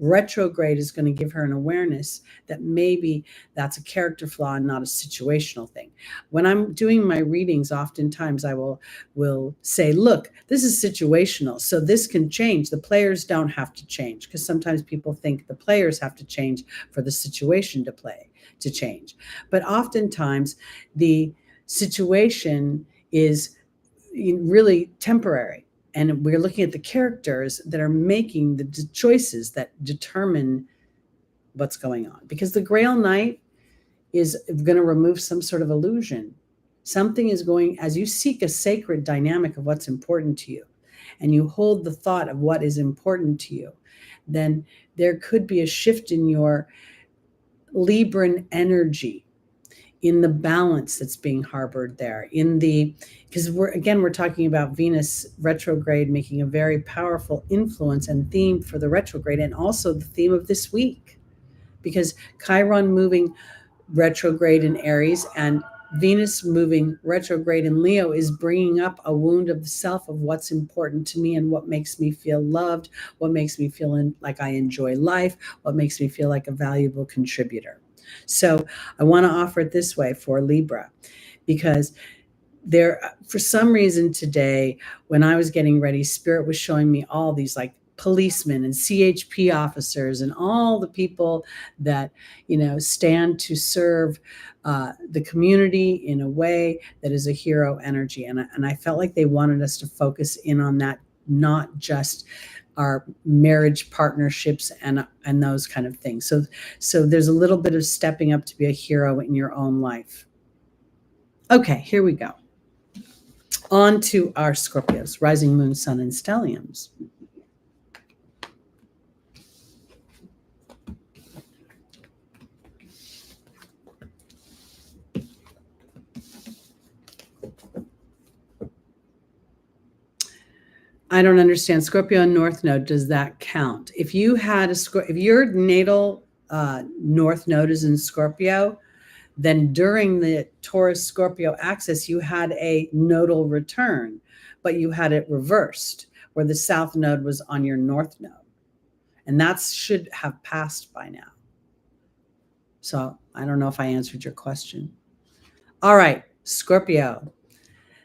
Retrograde is going to give her an awareness that maybe that's a character flaw and not a situational thing. When I'm doing my readings, oftentimes I will say, look, this is situational, so this can change. The players don't have to change, because sometimes people think the players have to change for the situation to change. But oftentimes the situation is really temporary. And we're looking at the characters that are making the choices that determine what's going on. Because the Grail Knight is going to remove some sort of illusion. Something is going, as you seek a sacred dynamic of what's important to you, and you hold the thought of what is important to you, then there could be a shift in your Libran energy, in the balance that's being harbored there, because we're talking about Venus retrograde making a very powerful influence and theme for the retrograde, and also the theme of this week, because Chiron moving retrograde in Aries and Venus moving retrograde in Leo is bringing up a wound of the self, of what's important to me and what makes me feel loved, what makes me feel like I enjoy life, what makes me feel like a valuable contributor. So I want to offer it this way for Libra, because for some reason today, when I was getting ready, Spirit was showing me all these like policemen and CHP officers and all the people that, stand to serve the community in a way that is a hero energy. And I felt like they wanted us to focus in on that, not just our marriage partnerships and those kind of things. So there's a little bit of stepping up to be a hero in your own life. Okay, here we go. On to our Scorpios, rising moon, sun, and stelliums. I don't understand. Scorpio and North Node, does that count? If you had if your natal North Node is in Scorpio, then during the Taurus Scorpio axis, you had a nodal return, but you had it reversed, where the South Node was on your North Node. And that should have passed by now. So I don't know if I answered your question. All right, Scorpio.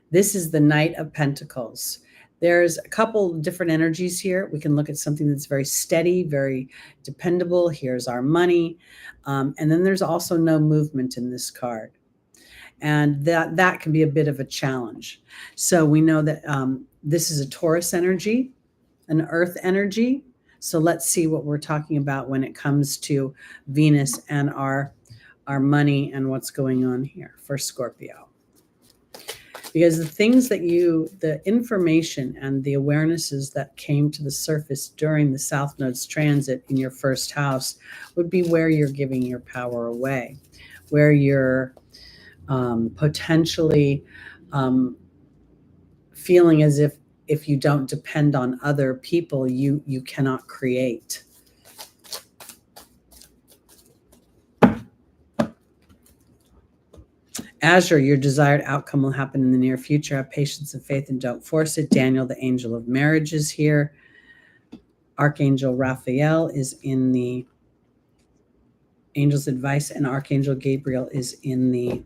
This is the Knight of Pentacles. There's a couple different energies here. We can look at something that's very steady, very dependable. Here's our money. And then there's also no movement in this card. And that can be a bit of a challenge. So we know that this is a Taurus energy, an earth energy. So let's see what we're talking about when it comes to Venus and our money and what's going on here for Scorpio. Because the information and the awarenesses that came to the surface during the South Node's transit in your first house would be where you're giving your power away, where you're potentially feeling as if you don't depend on other people, you cannot create. Azure, your desired outcome will happen in the near future. Have patience and faith and don't force it. Daniel, the angel of marriage, is here. Archangel Raphael is in the angel's advice, and Archangel Gabriel is in the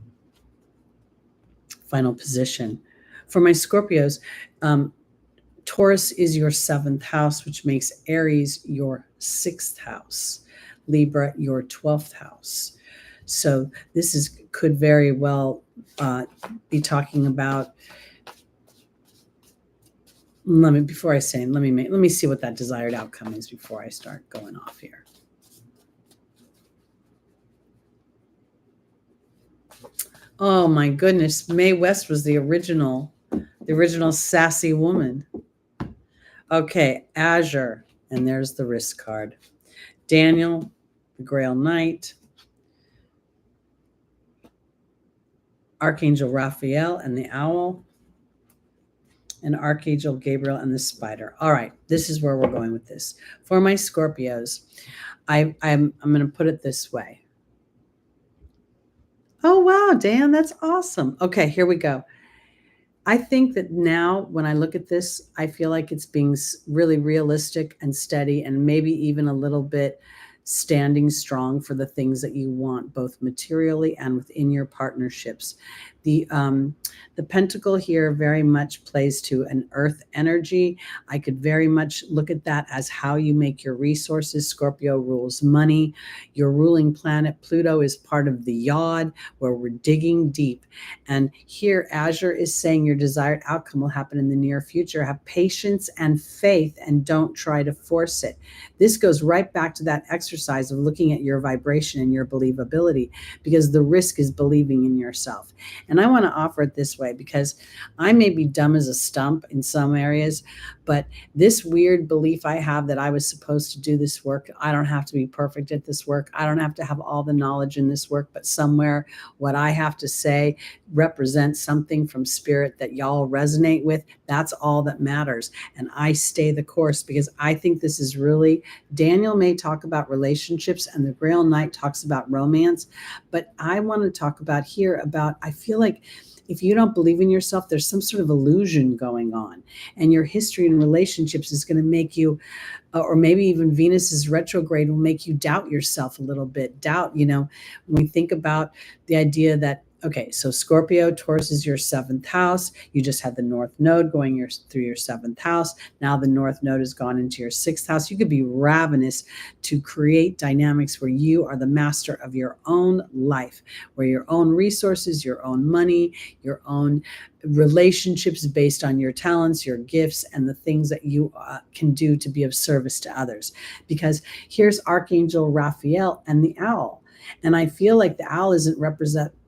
final position. For my Scorpios, Taurus is your 7th house, which makes Aries your 6th house, Libra your 12th house. So this could very well be talking about. Let me see what that desired outcome is before I start going off here. Oh my goodness, Mae West was the original sassy woman. Okay, Azure, and there's the risk card. Daniel, the Grail Knight, Archangel Raphael and the owl, and Archangel Gabriel and the spider. All right, this is where we're going with this. For my Scorpios, I'm going to put it this way. Oh, wow, Dan, that's awesome. Okay, here we go. I think that now when I look at this, I feel like it's being really realistic and steady, and maybe even a little bit standing strong for the things that you want, both materially and within your partnerships. The pentacle here very much plays to an earth energy. I could very much look at that as how you make your resources. Scorpio rules money. Your ruling planet Pluto is part of the yod, where we're digging deep. And here Azure is saying your desired outcome will happen in the near future. Have patience and faith and don't try to force it. This goes right back to that exercise of looking at your vibration and your believability, because the risk is believing in yourself. And I want to offer it this way, because I may be dumb as a stump in some areas, but this weird belief I have that I was supposed to do this work, I don't have to be perfect at this work, I don't have to have all the knowledge in this work, but somewhere what I have to say represents something from spirit that y'all resonate with. That's all that matters. And I stay the course, because I think this is really, Daniel may talk about relationships and the Grail Knight talks about romance, but I want to talk about here about, I feel like if you don't believe in yourself, there's some sort of illusion going on, and your history in relationships is going to make you, or maybe even Venus's retrograde will make you doubt yourself a little bit. When we think about the idea that, okay, so Scorpio, Taurus is your 7th house. You just had the North Node going through your 7th house. Now the North Node has gone into your 6th house. You could be ravenous to create dynamics where you are the master of your own life, where your own resources, your own money, your own relationships based on your talents, your gifts, and the things that you can do to be of service to others. Because here's Archangel Raphael and the owl. And I feel like the owl isn't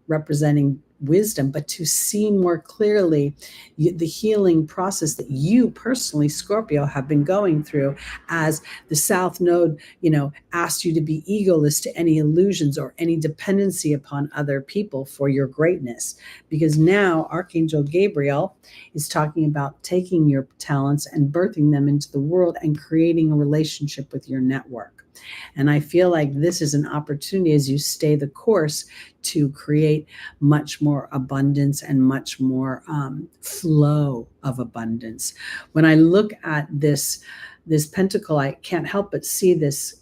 representing wisdom, but to see more clearly the healing process that you personally, Scorpio, have been going through, as the South Node, asked you to be egoless to any illusions or any dependency upon other people for your greatness. Because now Archangel Gabriel is talking about taking your talents and birthing them into the world and creating a relationship with your network. And I feel like this is an opportunity, as you stay the course, to create much more abundance and much more flow of abundance. When I look at this pentacle, I can't help but see this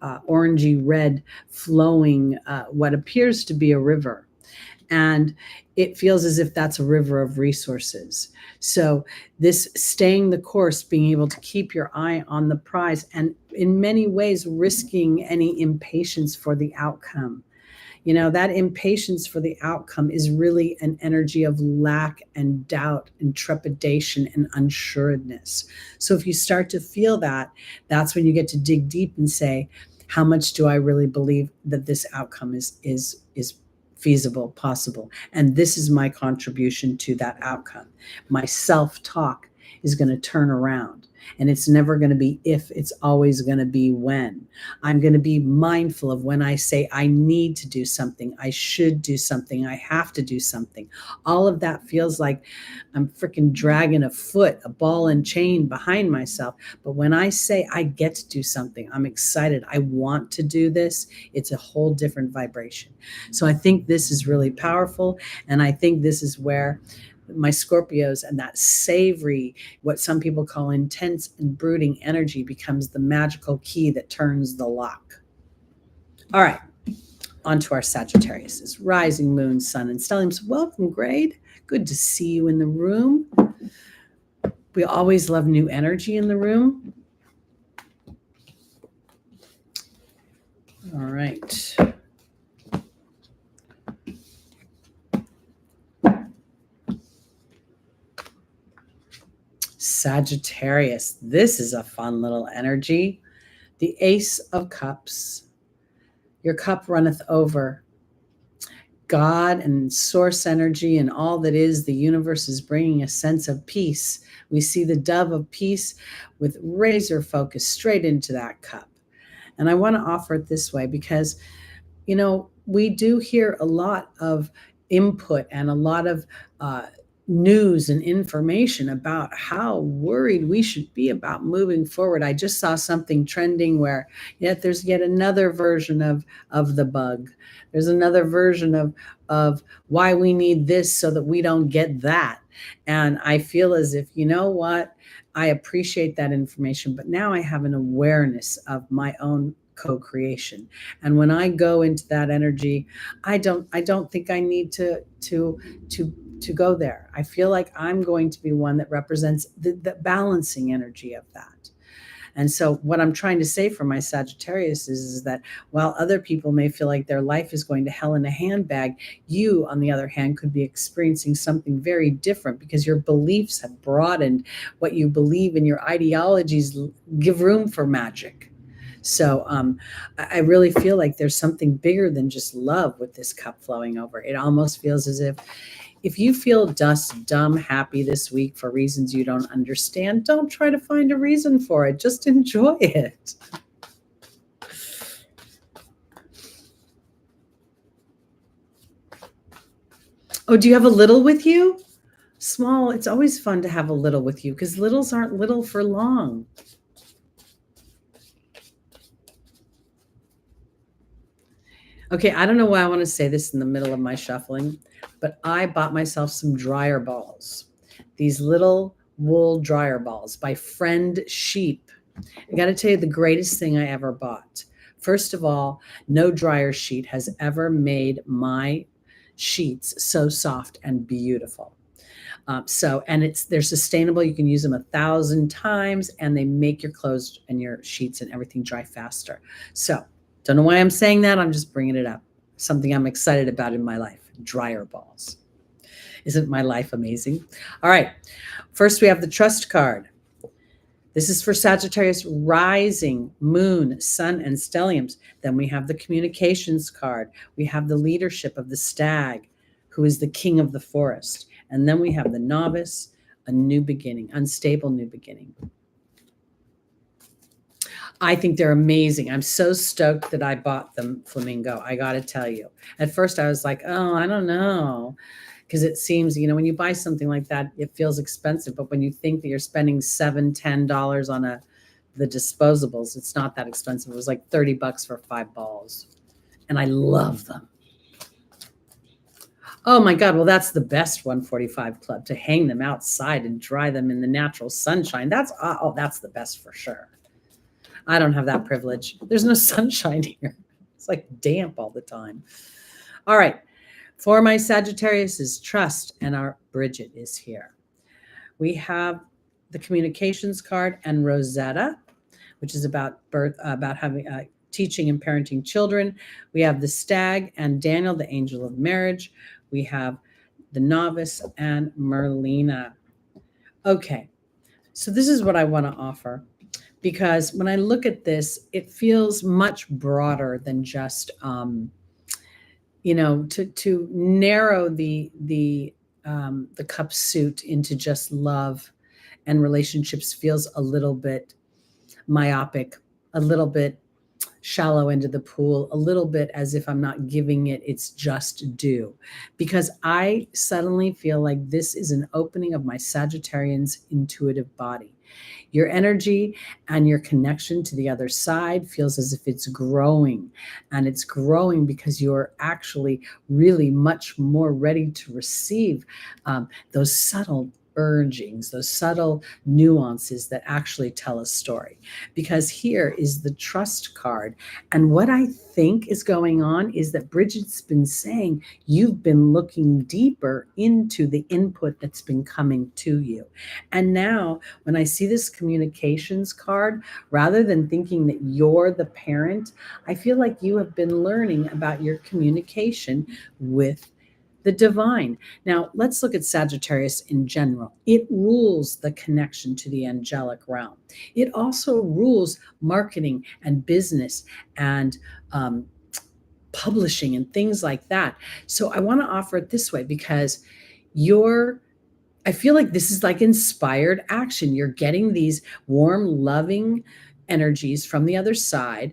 orangey red flowing, what appears to be a river. And it feels as if that's a river of resources. So this staying the course, being able to keep your eye on the prize, and in many ways risking any impatience for the outcome. That impatience for the outcome is really an energy of lack and doubt and trepidation and unsureness. So if you start to feel that, that's when you get to dig deep and say, how much do I really believe that this outcome is feasible, possible? And this is my contribution to that outcome. My self-talk is going to turn around. And it's never going to be if, it's always going to be when. I'm going to be mindful of when I say I need to do something, I should do something, I have to do something. All of that feels like I'm freaking dragging a ball and chain behind myself. But when I say I get to do something, I'm excited, I want to do this, it's a whole different vibration. So I think this is really powerful. And I think this is where my Scorpios and that savory, what some people call intense and brooding energy, becomes the magical key that turns the lock. All right, on to our Sagittarius, rising moon, sun, and stelliums. Welcome, Grade. Good to see you in the room. We always love new energy in the room. All right. Sagittarius, this is a fun little energy. The Ace of Cups. Your cup runneth over. God and source energy and all that is the universe is bringing a sense of peace. We see the dove of peace with razor focus straight into that cup. And I want to offer it this way because, we do hear a lot of input and a lot of news and information about how worried we should be about moving forward. I just saw something trending where there's yet another version of the bug. There's another version of why we need this so that we don't get that. And I feel as if, you know what? I appreciate that information, but now I have an awareness of my own co-creation. And when I go into that energy, I don't think I need to go there. I feel like I'm going to be one that represents the balancing energy of that. And so what I'm trying to say for my Sagittarius is that while other people may feel like their life is going to hell in a handbag, you, on the other hand, could be experiencing something very different because your beliefs have broadened. What you believe in, your ideologies give room for magic. So I really feel like there's something bigger than just love with this cup flowing over. It almost feels as if you feel just dumb happy this week for reasons you don't understand, don't try to find a reason for it. Just enjoy it. Oh, do you have a little with you? Small. It's always fun to have a little with you because littles aren't little for long. Okay, I don't know why I want to say this in the middle of my shuffling, but I bought myself some dryer balls. These little wool dryer balls by Friend Sheep. I got to tell you the greatest thing I ever bought. First of all, no dryer sheet has ever made my sheets so soft and beautiful. And they're sustainable. You can use them 1,000 times, and they make your clothes and your sheets and everything dry faster. So, don't know why I'm saying that. I'm just bringing it up. Something I'm excited about in my life. Dryer balls. Isn't my life amazing? All right. First, we have the Trust card. This is for Sagittarius rising, moon, sun, and stelliums. Then we have the Communications card. We have the leadership of the Stag, who is the king of the forest. And then we have the Novice, a new beginning, unstable new beginning. I think they're amazing. I'm so stoked that I bought them, Flamingo. I got to tell you. At first, I was like, oh, I don't know. Because it seems, when you buy something like that, it feels expensive. But when you think that you're spending $7, $10 on the disposables, it's not that expensive. It was like $30 for 5 balls. And I love them. Oh my God. Well, that's the best 145 Club, to hang them outside and dry them in the natural sunshine. That's the best for sure. I don't have that privilege. There's no sunshine here. It's like damp all the time. All right. For my Sagittarius is Trust, and our Bridget is here. We have the Communications card and Rosetta, which is about birth, about having teaching and parenting children. We have the Stag and Daniel, the angel of marriage. We have the Novice and Merlina. Okay, so this is what I want to offer, because when I look at this, it feels much broader than just to narrow the cup suit into just love and relationships feels a little bit myopic, a little bit shallow into the pool, a little bit as if I'm not giving it its just due, because I suddenly feel like this is an opening of my Sagittarian's intuitive body. Your energy and your connection to the other side feels as if it's growing, and it's growing because you're actually really much more ready to receive those subtle urgings, those subtle nuances that actually tell a story. Because here is the Trust card. And what I think is going on is that Bridget's been saying you've been looking deeper into the input that's been coming to you. And now when I see this Communications card, rather than thinking that you're the parent, I feel like you have been learning about your communication with the divine. Now, let's look at Sagittarius in general. It rules the connection to the angelic realm. It also rules marketing and business and publishing and things like that. So I want to offer it this way, because I feel like this is like inspired action. You're getting these warm, loving energies from the other side.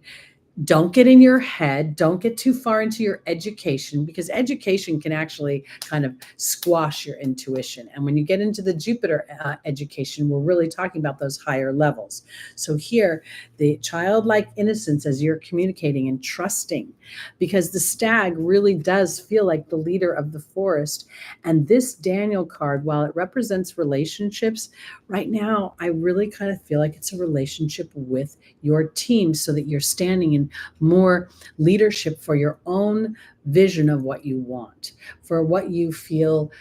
Don't get in your head. Don't get too far into your education, because education can actually kind of squash your intuition. And when you get into the Jupiter education, we're really talking about those higher levels. So here, the childlike innocence as you're communicating and trusting, because the stag really does feel like the leader of the forest. And this Daniel card, while it represents relationships, right now, I really kind of feel like it's a relationship with your team, so that you're standing in more leadership for your own vision of what you want, for what you feel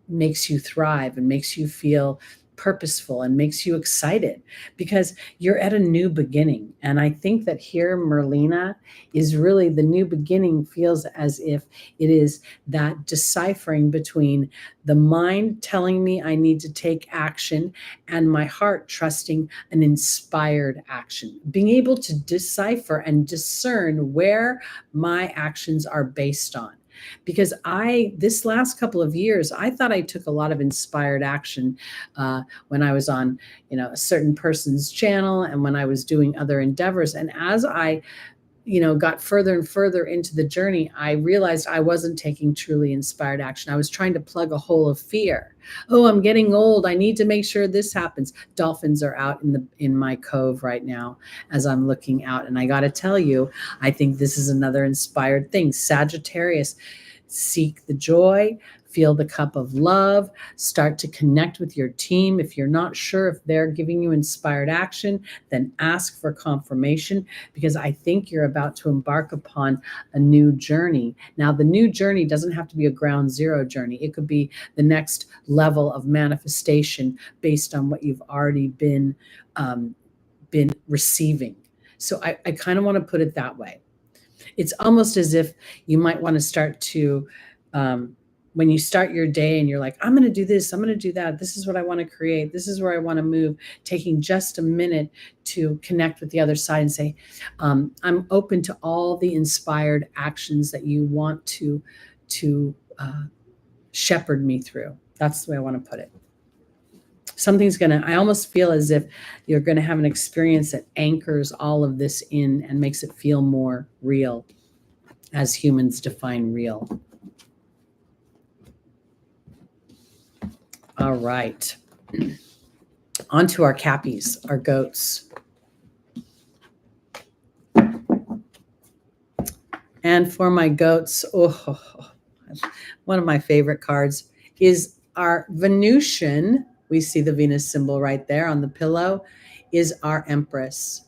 makes you thrive and makes you feel purposeful and makes you excited, because you're at a new beginning. And I think that here Merlina is really the new beginning, feels as if it is that deciphering between the mind telling me I need to take action and my heart trusting an inspired action, being able to decipher and discern where my actions are based on. Because this last couple of years, I thought I took a lot of inspired action when I was on, a certain person's channel and when I was doing other endeavors. And as I got further and further into the journey, I realized I wasn't taking truly inspired action. I was trying to plug a hole of fear. Oh, I'm getting old. I need to make sure this happens. Dolphins are out in my cove right now as I'm looking out. And I got to tell you, I think this is another inspired thing. Sagittarius, seek the joy, feel the cup of love, start to connect with your team. If you're not sure if they're giving you inspired action, then ask for confirmation, because I think you're about to embark upon a new journey. Now, the new journey doesn't have to be a ground zero journey. It could be the next level of manifestation based on what you've already been receiving. So I kind of want to put it that way. It's almost as if you might want to start to, when you start your day and you're like, I'm going to do this, I'm going to do that. This is what I want to create. This is where I want to move. Taking just a minute to connect with the other side and say, I'm open to all the inspired actions that you want to shepherd me through. That's the way I want to put it. I almost feel as if you're going to have an experience that anchors all of this in and makes it feel more real, as humans define real. All right. On to our cappies, our goats. And for my goats, one of my favorite cards is our Venusian. We see the Venus symbol right there on the pillow, is our Empress.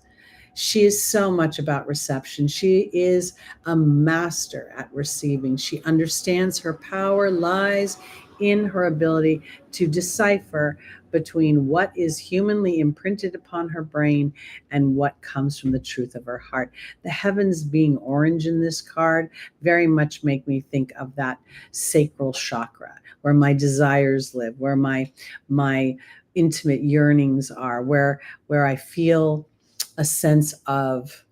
She is so much about reception. She is a master at receiving. She understands her power lies in her ability to decipher between what is humanly imprinted upon her brain and what comes from the truth of her heart. The heavens being orange in this card very much make me think of that sacral chakra, where my desires live, where my intimate yearnings are, where I feel a sense of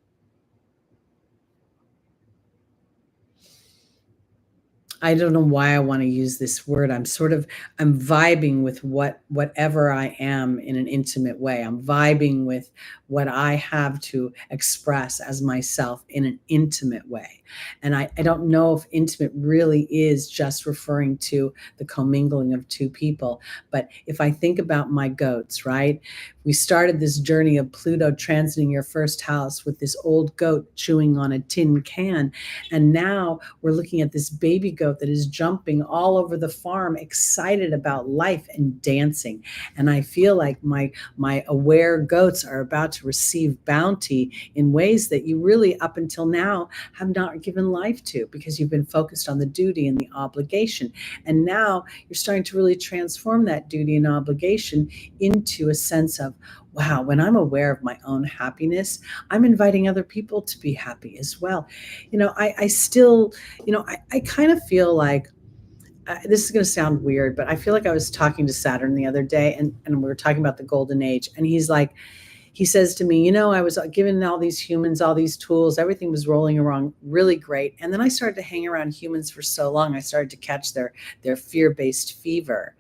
I don't know why I want to use this word. I'm vibing with whatever I am in an intimate way. I'm vibing with what I have to express as myself in an intimate way. And I don't know if intimate really is just referring to the commingling of two people. But if I think about my goats, right? We started this journey of Pluto transiting your first house with this old goat chewing on a tin can. And now we're looking at this baby goat that is jumping all over the farm, excited about life and dancing. And I feel like my aware goats are about to receive bounty in ways that you really up until now have not given life to, because you've been focused on the duty and the obligation. And now you're starting to really transform that duty and obligation into a sense of, wow, when I'm aware of my own happiness, I'm inviting other people to be happy as well. I still, I kind of feel like, this is going to sound weird, but I feel like I was talking to Saturn the other day and we were talking about the golden age. And he says to me, I was given all these humans, all these tools, everything was rolling around really great. And then I started to hang around humans for so long, I started to catch their fear-based fever.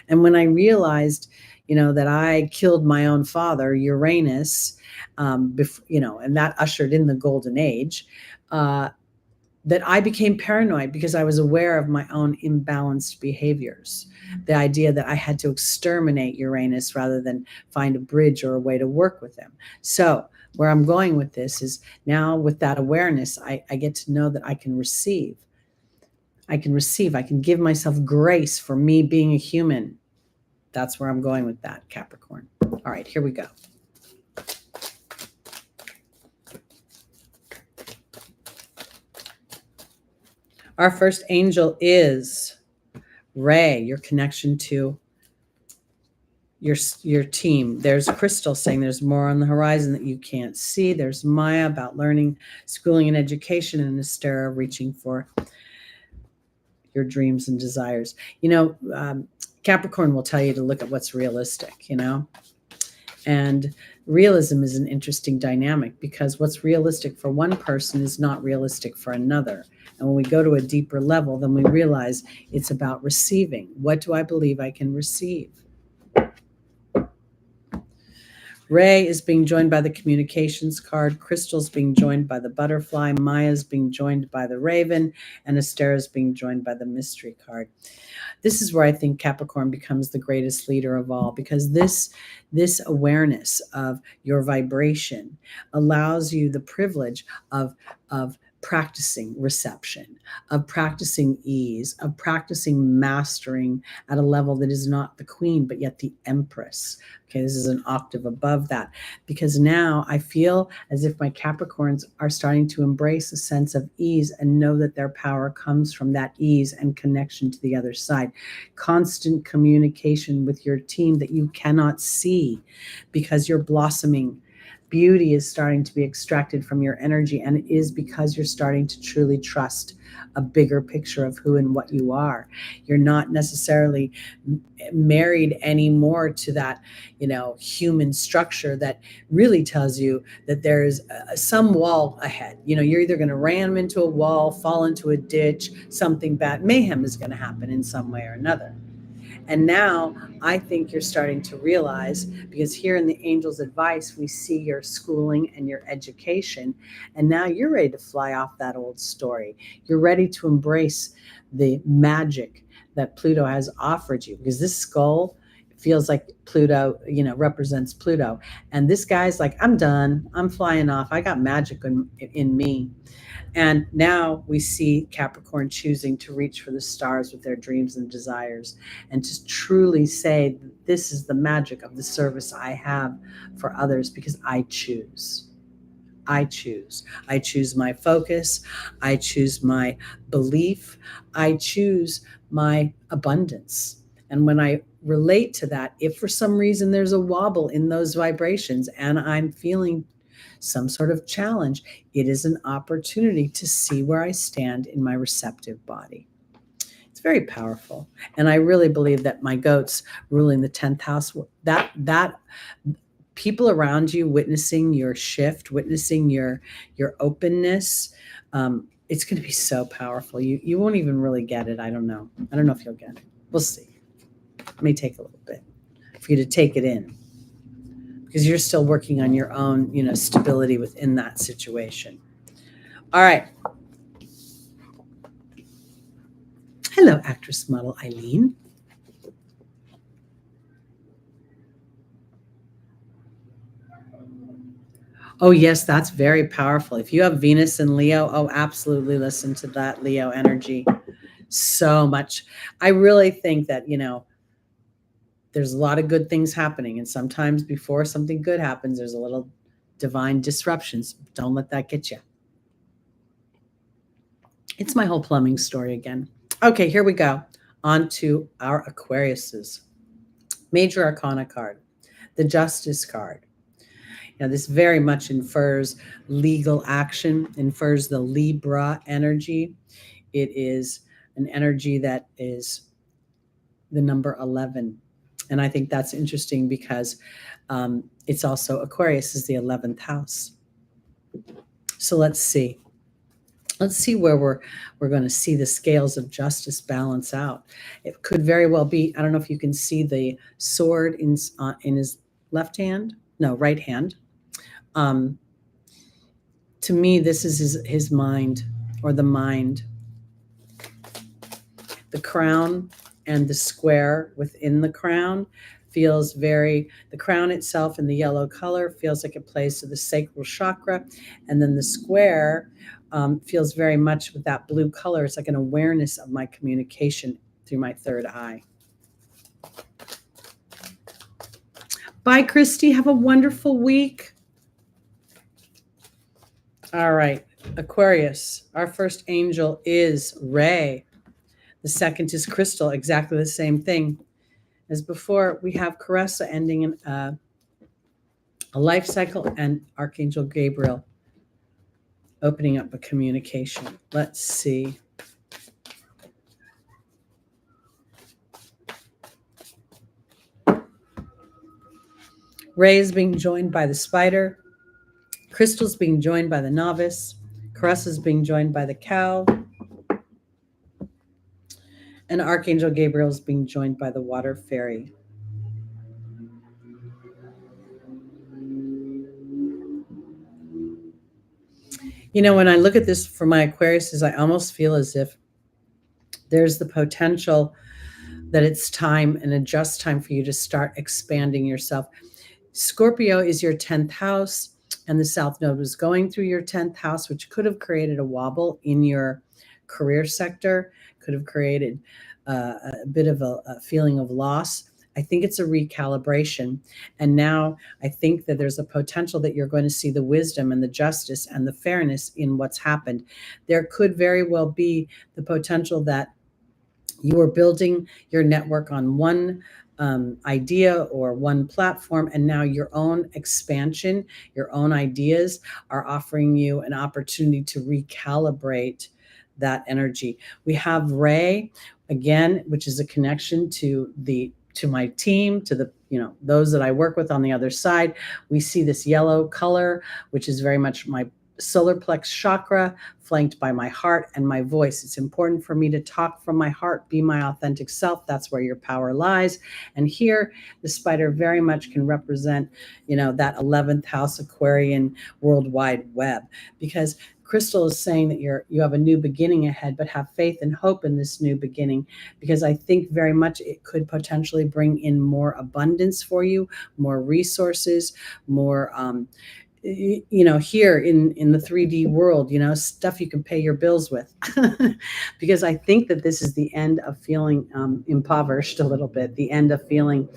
And when I realized, that I killed my own father, Uranus, and that ushered in the golden age, that I became paranoid because I was aware of my own imbalanced behaviors. The idea that I had to exterminate Uranus rather than find a bridge or a way to work with him. So where I'm going with this is now with that awareness, I get to know that I can receive. I can give myself grace for me being a human. That's where I'm going with that, Capricorn. All right, here we go. Our first angel is Ray, your connection to your team. There's Crystal saying there's more on the horizon that you can't see. There's Maya about learning, schooling, and education, and Astera reaching for your dreams and desires. Capricorn will tell you to look at what's realistic, and realism is an interesting dynamic because what's realistic for one person is not realistic for another. And when we go to a deeper level, then we realize it's about receiving. What do I believe I can receive? Ray is being joined by the communications card. Crystal's being joined by the butterfly. Maya's being joined by the raven. And Astera's being joined by the mystery card. This is where I think Capricorn becomes the greatest leader of all, because this awareness of your vibration allows you the privilege of practicing reception, of practicing ease, of practicing mastering at a level that is not the queen, but yet the empress. Okay, this is an octave above that, because now I feel as if my Capricorns are starting to embrace a sense of ease and know that their power comes from that ease and connection to the other side. Constant communication with your team that you cannot see because you're blossoming. Beauty is starting to be extracted from your energy, and it is because you're starting to truly trust a bigger picture of who and what you are. You're not necessarily married anymore to that, human structure that really tells you that there's some wall ahead. You're either going to ram into a wall, fall into a ditch, something bad, mayhem is going to happen in some way or another. And now I think you're starting to realize, because here in the angel's advice, we see your schooling and your education. And now you're ready to fly off that old story. You're ready to embrace the magic that Pluto has offered you, because this skull feels like Pluto, represents Pluto. And this guy's like, I'm done. I'm flying off. I got magic in me. And now we see Capricorn choosing to reach for the stars with their dreams and desires, and to truly say, this is the magic of the service I have for others, because I choose. I choose. I choose my focus. I choose my belief. I choose my abundance. And when I relate to that, if for some reason there's a wobble in those vibrations and I'm feeling some sort of challenge, it is an opportunity to see where I stand in my receptive body. It's very powerful. And I really believe that my goats ruling the 10th house, that people around you witnessing your shift, witnessing your openness, it's going to be so powerful. You won't even really get it. I don't know if you'll get it. We'll see. It may take a little bit for you to take it in, because you're still working on your own, stability within that situation. All right. Hello, actress model Eileen. Oh, yes, that's very powerful. If you have Venus and Leo, absolutely listen to that Leo energy so much. I really think that, there's a lot of good things happening. And sometimes before something good happens, there's a little divine disruptions. Don't let that get you. It's my whole plumbing story again. Okay, here we go. On to our Aquariuses. Major Arcana card, the Justice card. This very much infers legal action, infers the Libra energy. It is an energy that is the number 11. And I think that's interesting because it's also Aquarius is the 11th house. So let's see. Let's see where we're going to see the scales of justice balance out. It could very well be, I don't know if you can see the sword in his left hand, no, right hand. To me, this is his mind, or the mind. The crown and the square within the crown feels the crown itself in the yellow color feels like it plays to the sacral chakra. And then the square feels very much with that blue color. It's like an awareness of my communication through my third eye. Bye, Christy. Have a wonderful week. All right, Aquarius. Our first angel is Ray. The second is Crystal, exactly the same thing as before. We have Caressa ending in a life cycle, and Archangel Gabriel opening up a communication. Let's see. Ray is being joined by the spider. Crystal's being joined by the novice. Caressa's being joined by the cow. And Archangel Gabriel is being joined by the water fairy. You know, when I look at this for my Aquariuses, I almost feel as if there's the potential that it's time and a just time for you to start expanding yourself. Scorpio is your 10th house, and the South Node was going through your 10th house, which could have created a wobble in your career sector, could have created a bit of a feeling of loss. I think it's a recalibration. And now I think that there's a potential that you're going to see the wisdom and the justice and the fairness in what's happened. There could very well be the potential that you are building your network on one idea or one platform, and now your own expansion, your own ideas are offering you an opportunity to recalibrate that energy. We have Ray again, which is a connection to my team, to the, those that I work with on the other side. We see this yellow color, which is very much my solar plex chakra, flanked by my heart and my voice. It's important for me to talk from my heart, be my authentic self. That's where your power lies. And here, the spider very much can represent, that 11th house Aquarian worldwide web, because Crystal is saying that you have a new beginning ahead, but have faith and hope in this new beginning, because I think very much it could potentially bring in more abundance for you, more resources, more here in the 3D world, stuff you can pay your bills with. Because I think that this is the end of feeling impoverished a little bit, the end of feeling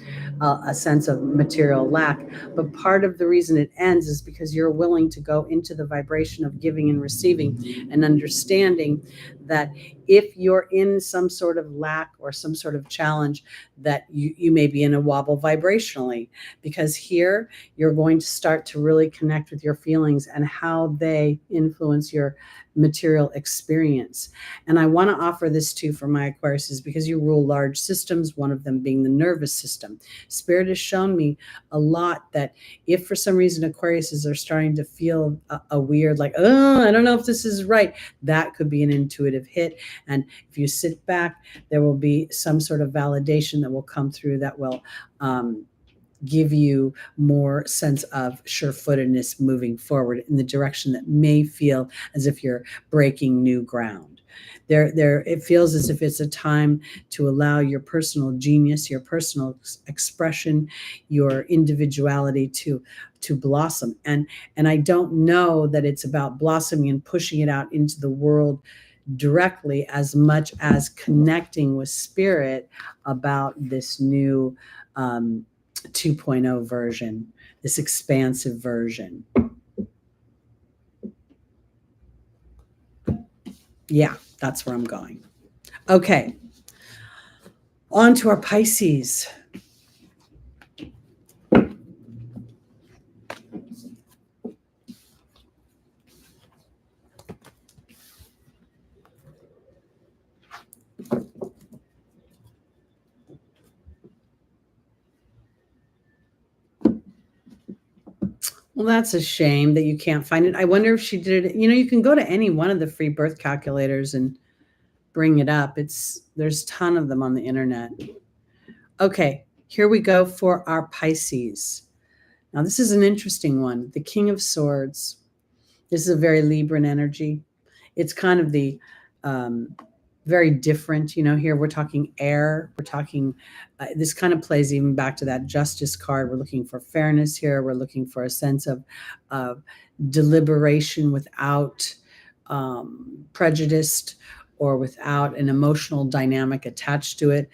a sense of material lack. But part of the reason it ends is because you're willing to go into the vibration of giving and receiving, and understanding that if you're in some sort of lack or some sort of challenge, that you may be in a wobble vibrationally, because here you're going to start to really connect with your feelings and how they influence your material experience. And I want to offer this too for my Aquariuses, because you rule large systems, one of them being the nervous system. Spirit has shown me a lot that if for some reason Aquariuses are starting to feel a weird, like, oh, I don't know if this is right, that could be an intuitive hit. And if you sit back, there will be some sort of validation that will come through that will give you more sense of sure-footedness moving forward in the direction that may feel as if you're breaking new ground. It feels as if it's a time to allow your personal genius, your personal expression, your individuality to blossom. And I don't know that it's about blossoming and pushing it out into the world directly, as much as connecting with spirit about this new 2.0 version, this expansive version. Yeah, that's where I'm going. Okay, on to our Pisces. Well, that's a shame that you can't find it. I wonder if she did it. You can go to any one of the free birth calculators and bring it up. There's a ton of them on the internet. Okay, here we go for our Pisces. Now, this is an interesting one. The King of Swords. This is a very Libran energy. It's kind of the very different. Here we're talking air. We're talking, this kind of plays even back to that Justice card. We're looking for fairness here. We're looking for a sense of deliberation without prejudiced or without an emotional dynamic attached to it.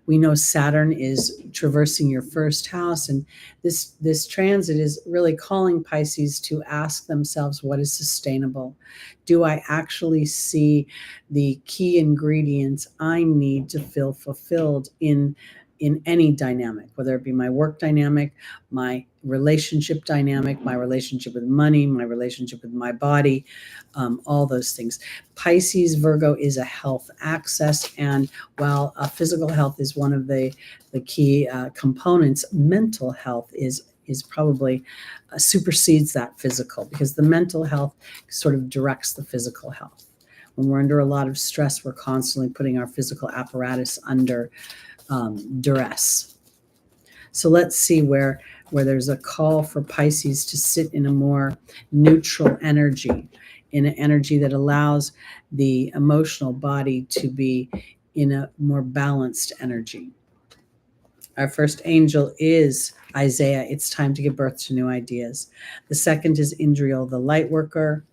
We know Saturn is traversing your first house, and this transit is really calling Pisces to ask themselves, what is sustainable? Do I actually see the key ingredients I need to feel fulfilled in any dynamic, whether it be my work dynamic, my relationship dynamic, my relationship with money, my relationship with my body, all those things. Pisces Virgo is a health access, and while physical health is one of the key components, mental health is probably supersedes that physical, because the mental health sort of directs the physical health. When we're under a lot of stress, we're constantly putting our physical apparatus under duress. So let's see where there's a call for Pisces to sit in a more neutral energy, in an energy that allows the emotional body to be in a more balanced energy. Our first angel is Isaiah. It's time to give birth to new ideas. The second is Indriel, the light worker.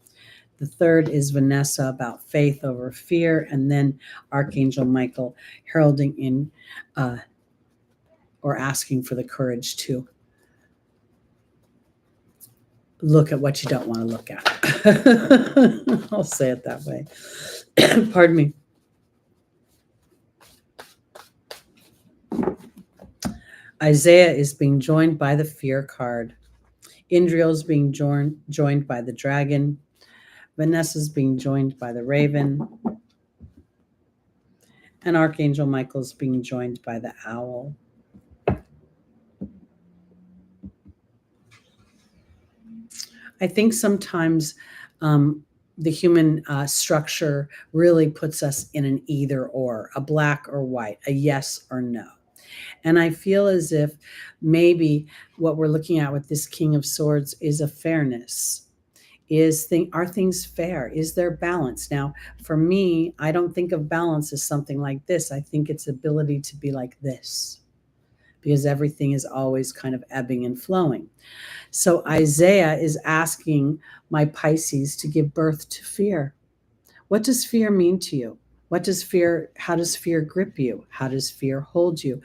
The third is Vanessa, about faith over fear. And then Archangel Michael, heralding in or asking for the courage to look at what you don't want to look at. I'll say it that way. Pardon me. Isaiah is being joined by the fear card. Indriel is being joined by the dragon. Vanessa is being joined by the raven. And Archangel Michael is being joined by the owl. I think sometimes the human structure really puts us in an either or, a black or white, a yes or no. And I feel as if maybe what we're looking at with this King of Swords is a fairness. Are things fair? Is there balance? Now, for me, I don't think of balance as something like this. I think it's ability to be like this, because everything is always kind of ebbing and flowing. So Isaiah is asking my Pisces to give birth to fear. What does fear mean to you? How does fear grip you? How does fear hold you?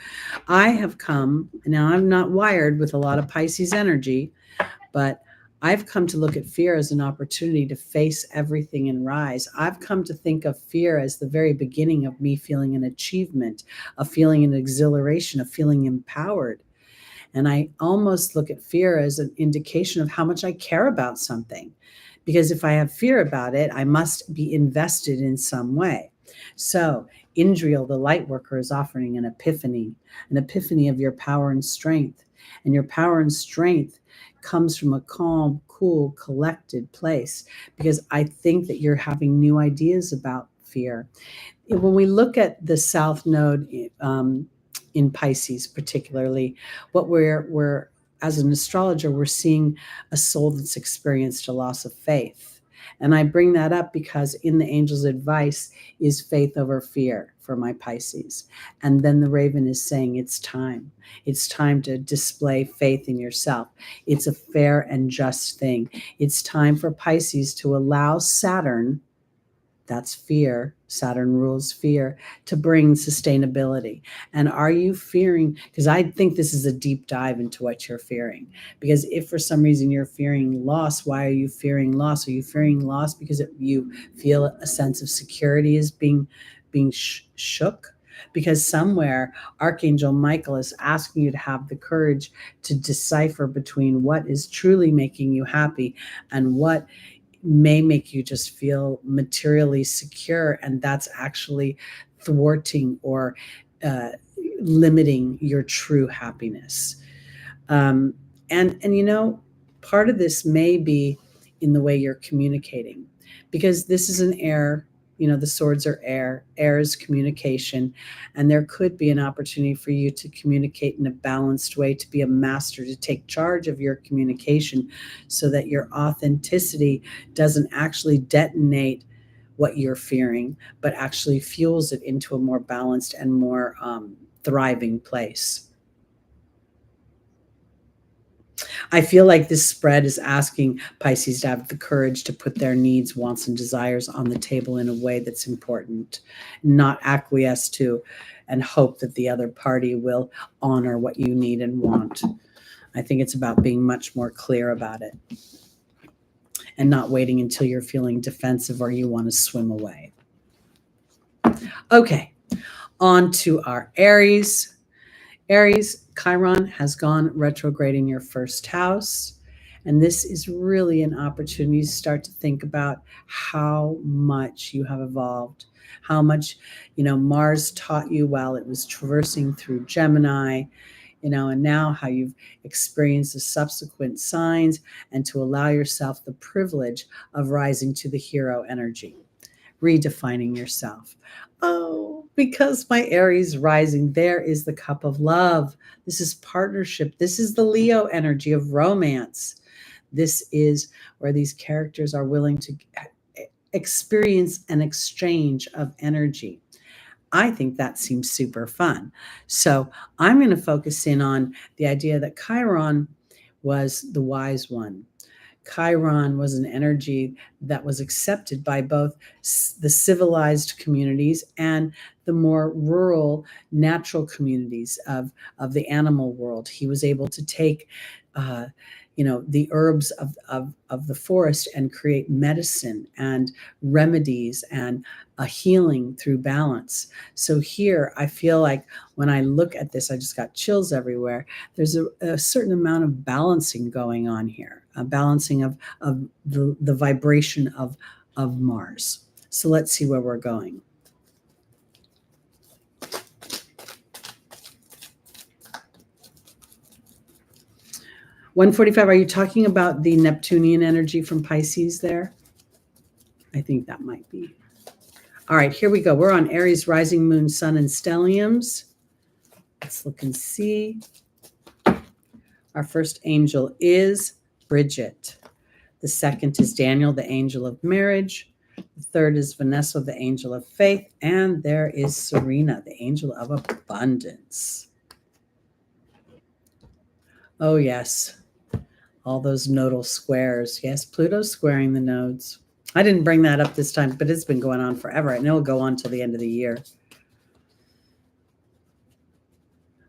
I have come, now I'm not wired with a lot of Pisces energy, but I've come to look at fear as an opportunity to face everything and rise. I've come to think of fear as the very beginning of me feeling an achievement, of feeling an exhilaration, of feeling empowered. And I almost look at fear as an indication of how much I care about something. Because if I have fear about it, I must be invested in some way. So Indriel, the light worker, is offering an epiphany of your power and strength. And your power and strength comes from a calm, cool, collected place, because I think that you're having new ideas about fear. When we look at the South Node in Pisces, particularly, what we're as an astrologer, we're seeing a soul that's experienced a loss of faith. And I bring that up because in the angel's advice is faith over fear for my Pisces. And then the raven is saying it's time. It's time to display faith in yourself. It's a fair and just thing. It's time for Pisces to allow Saturn, that's fear, Saturn rules fear, to bring sustainability. And are you fearing, because I think this is a deep dive into what you're fearing. Because if for some reason you're fearing loss, why are you fearing loss? Are you fearing loss because you feel a sense of security is being shook? Because somewhere Archangel Michael is asking you to have the courage to decipher between what is truly making you happy and what may make you just feel materially secure, and that's actually thwarting or limiting your true happiness. And Part of this may be in the way you're communicating, because this is an air, the swords are air. Air is communication. And there could be an opportunity for you to communicate in a balanced way, to be a master, to take charge of your communication so that your authenticity doesn't actually detonate what you're fearing, but actually fuels it into a more balanced and more thriving place. I feel like this spread is asking Pisces to have the courage to put their needs, wants, and desires on the table in a way that's important, not acquiesce to and hope that the other party will honor what you need and want. I think it's about being much more clear about it and not waiting until you're feeling defensive or you want to swim away. Okay, on to our Aries. Aries, Chiron has gone retrograde in your first house. And this is really an opportunity to start to think about how much you have evolved, how much, Mars taught you while it was traversing through Gemini, and now how you've experienced the subsequent signs, and to allow yourself the privilege of rising to the hero energy, redefining yourself. Oh, because my Aries rising, there is the cup of love. This is partnership. This is the Leo energy of romance. This is where these characters are willing to experience an exchange of energy. I think that seems super fun. So I'm going to focus in on the idea that Chiron was the wise one. Chiron was an energy that was accepted by both the civilized communities and the more rural, natural communities of the animal world. He was able to take, the herbs of the forest and create medicine and remedies and a healing through balance. So here, I feel like when I look at this, I just got chills everywhere. There's a certain amount of balancing going on here, a balancing of the vibration of Mars. So let's see where we're going. $145, are you talking about the Neptunian energy from Pisces there? I think that might be. All right, here we go. We're on Aries, rising, moon, sun, and stelliums. Let's look and see. Our first angel is Bridget. The second is Daniel, the angel of marriage. The third is Vanessa, the angel of faith. And there is Serena, the angel of abundance. Oh, yes. All those nodal squares. Yes, Pluto's squaring the nodes. I didn't bring that up this time, but it's been going on forever, and it'll go on till the end of the year.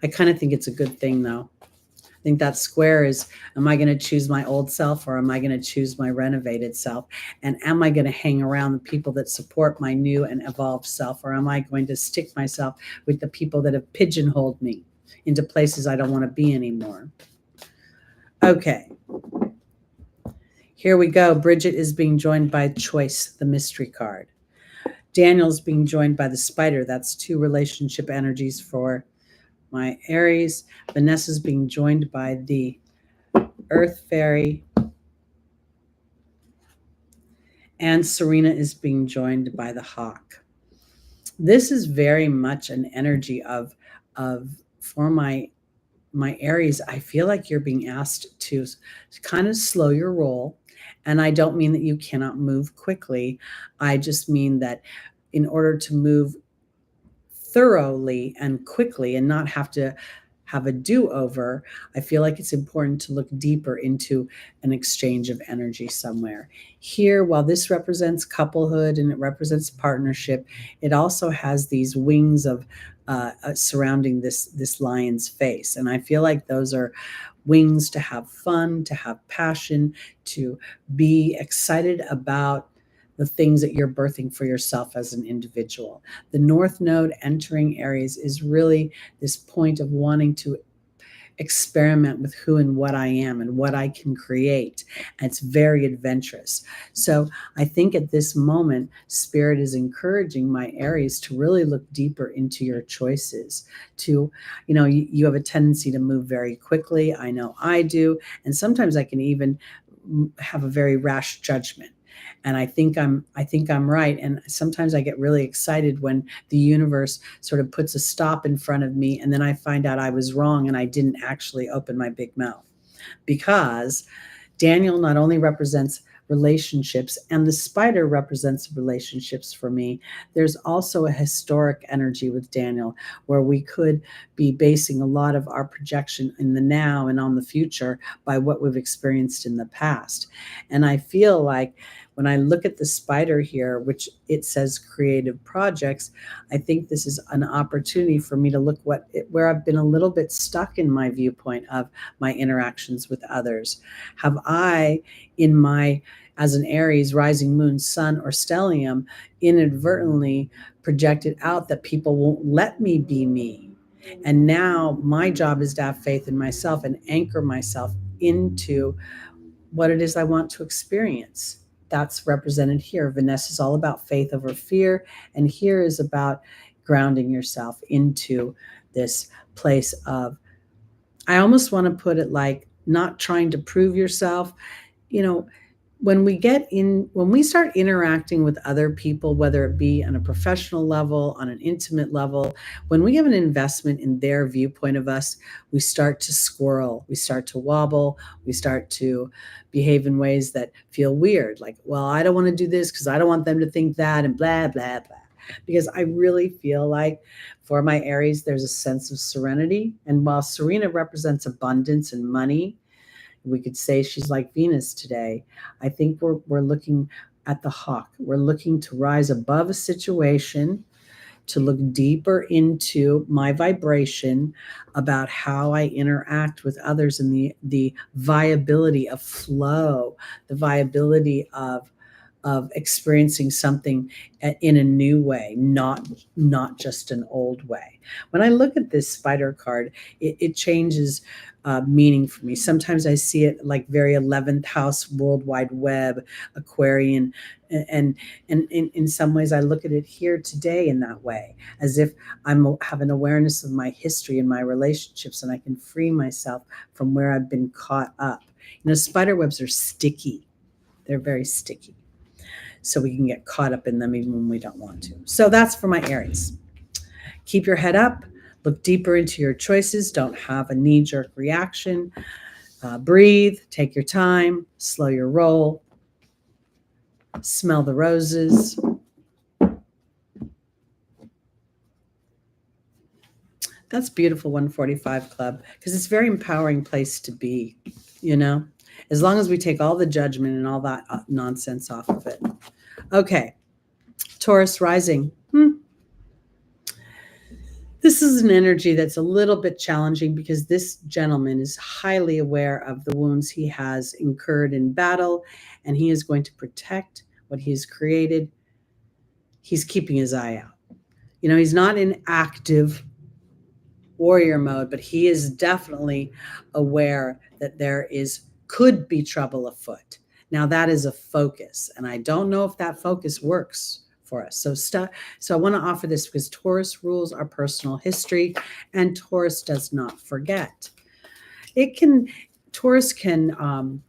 I kind of think it's a good thing, though. I think that square is, am I going to choose my old self, or am I going to choose my renovated self? And am I going to hang around the people that support my new and evolved self, or am I going to stick myself with the people that have pigeonholed me into places I don't want to be anymore? Okay. Here we go. Bridget is being joined by Choice, the mystery card. Daniel's being joined by the Spider. That's two relationship energies for my Aries. Vanessa's being joined by the Earth Fairy. And Serena is being joined by the Hawk. This is very much an energy of for my Aries. I feel like you're being asked to kind of slow your roll. And I don't mean that you cannot move quickly. I just mean that in order to move thoroughly and quickly and not have to have a do-over, I feel like it's important to look deeper into an exchange of energy somewhere. Here, while this represents couplehood and it represents partnership, it also has these wings of surrounding this lion's face. And I feel like those are wings to have fun, to have passion, to be excited about the things that you're birthing for yourself as an individual. The North Node entering Aries is really this point of wanting to experiment with who and what I am and what I can create. And it's very adventurous. So I think at this moment, Spirit is encouraging my Aries to really look deeper into your choices. To, you have a tendency to move very quickly. I know I do. And sometimes I can even have a very rash judgment. And I think I'm right. And sometimes I get really excited when the universe sort of puts a stop in front of me, and then I find out I was wrong and I didn't actually open my big mouth. Because Daniel not only represents relationships, and the spider represents relationships for me, there's also a historic energy with Daniel where we could be basing a lot of our projection in the now and on the future by what we've experienced in the past. And I feel like when I look at the spider here, which it says creative projects, I think this is an opportunity for me to look where I've been a little bit stuck in my viewpoint of my interactions with others. Have I, as an Aries, rising moon, sun, or stellium, inadvertently projected out that people won't let me be me? And now my job is to have faith in myself and anchor myself into what it is I want to experience. That's represented here. Vanessa is all about faith over fear, and here is about grounding yourself into this place of, I almost want to put it like, not trying to prove yourself. When we start interacting with other people, whether it be on a professional level, on an intimate level, when we have an investment in their viewpoint of us, we start to squirrel, we start to wobble, we start to behave in ways that feel weird. Like, well, I don't want to do this because I don't want them to think that, and blah, blah, blah. Because I really feel like for my Aries, there's a sense of serenity. And while Serena represents abundance and money, we could say she's like Venus today. I think we're looking at the hawk. We're looking to rise above a situation, to look deeper into my vibration about how I interact with others, and the viability of flow, the viability of experiencing something in a new way, not just an old way. When I look at this spider card, it changes meaning for me. Sometimes I see it like very 11th house, World Wide Web, Aquarian, and in some ways I look at it here today in that way, as if have an awareness of my history and my relationships, and I can free myself from where I've been caught up. Spider webs are sticky. They're very sticky. So we can get caught up in them even when we don't want to. So that's for my Aries. Keep your head up. Look deeper into your choices. Don't have a knee-jerk reaction. Breathe. Take your time. Slow your roll. Smell the roses. That's beautiful, 145 Club, because it's a very empowering place to be, as long as we take all the judgment and all that nonsense off of it. Okay, Taurus rising. This is an energy that's a little bit challenging because this gentleman is highly aware of the wounds he has incurred in battle, and he is going to protect what he has created. He's keeping his eye out. He's not in active warrior mode, but he is definitely aware that could be trouble afoot. Now that is a focus, and I don't know if that focus works for us. So I want to offer this because Taurus rules our personal history, and Taurus does not forget. Taurus can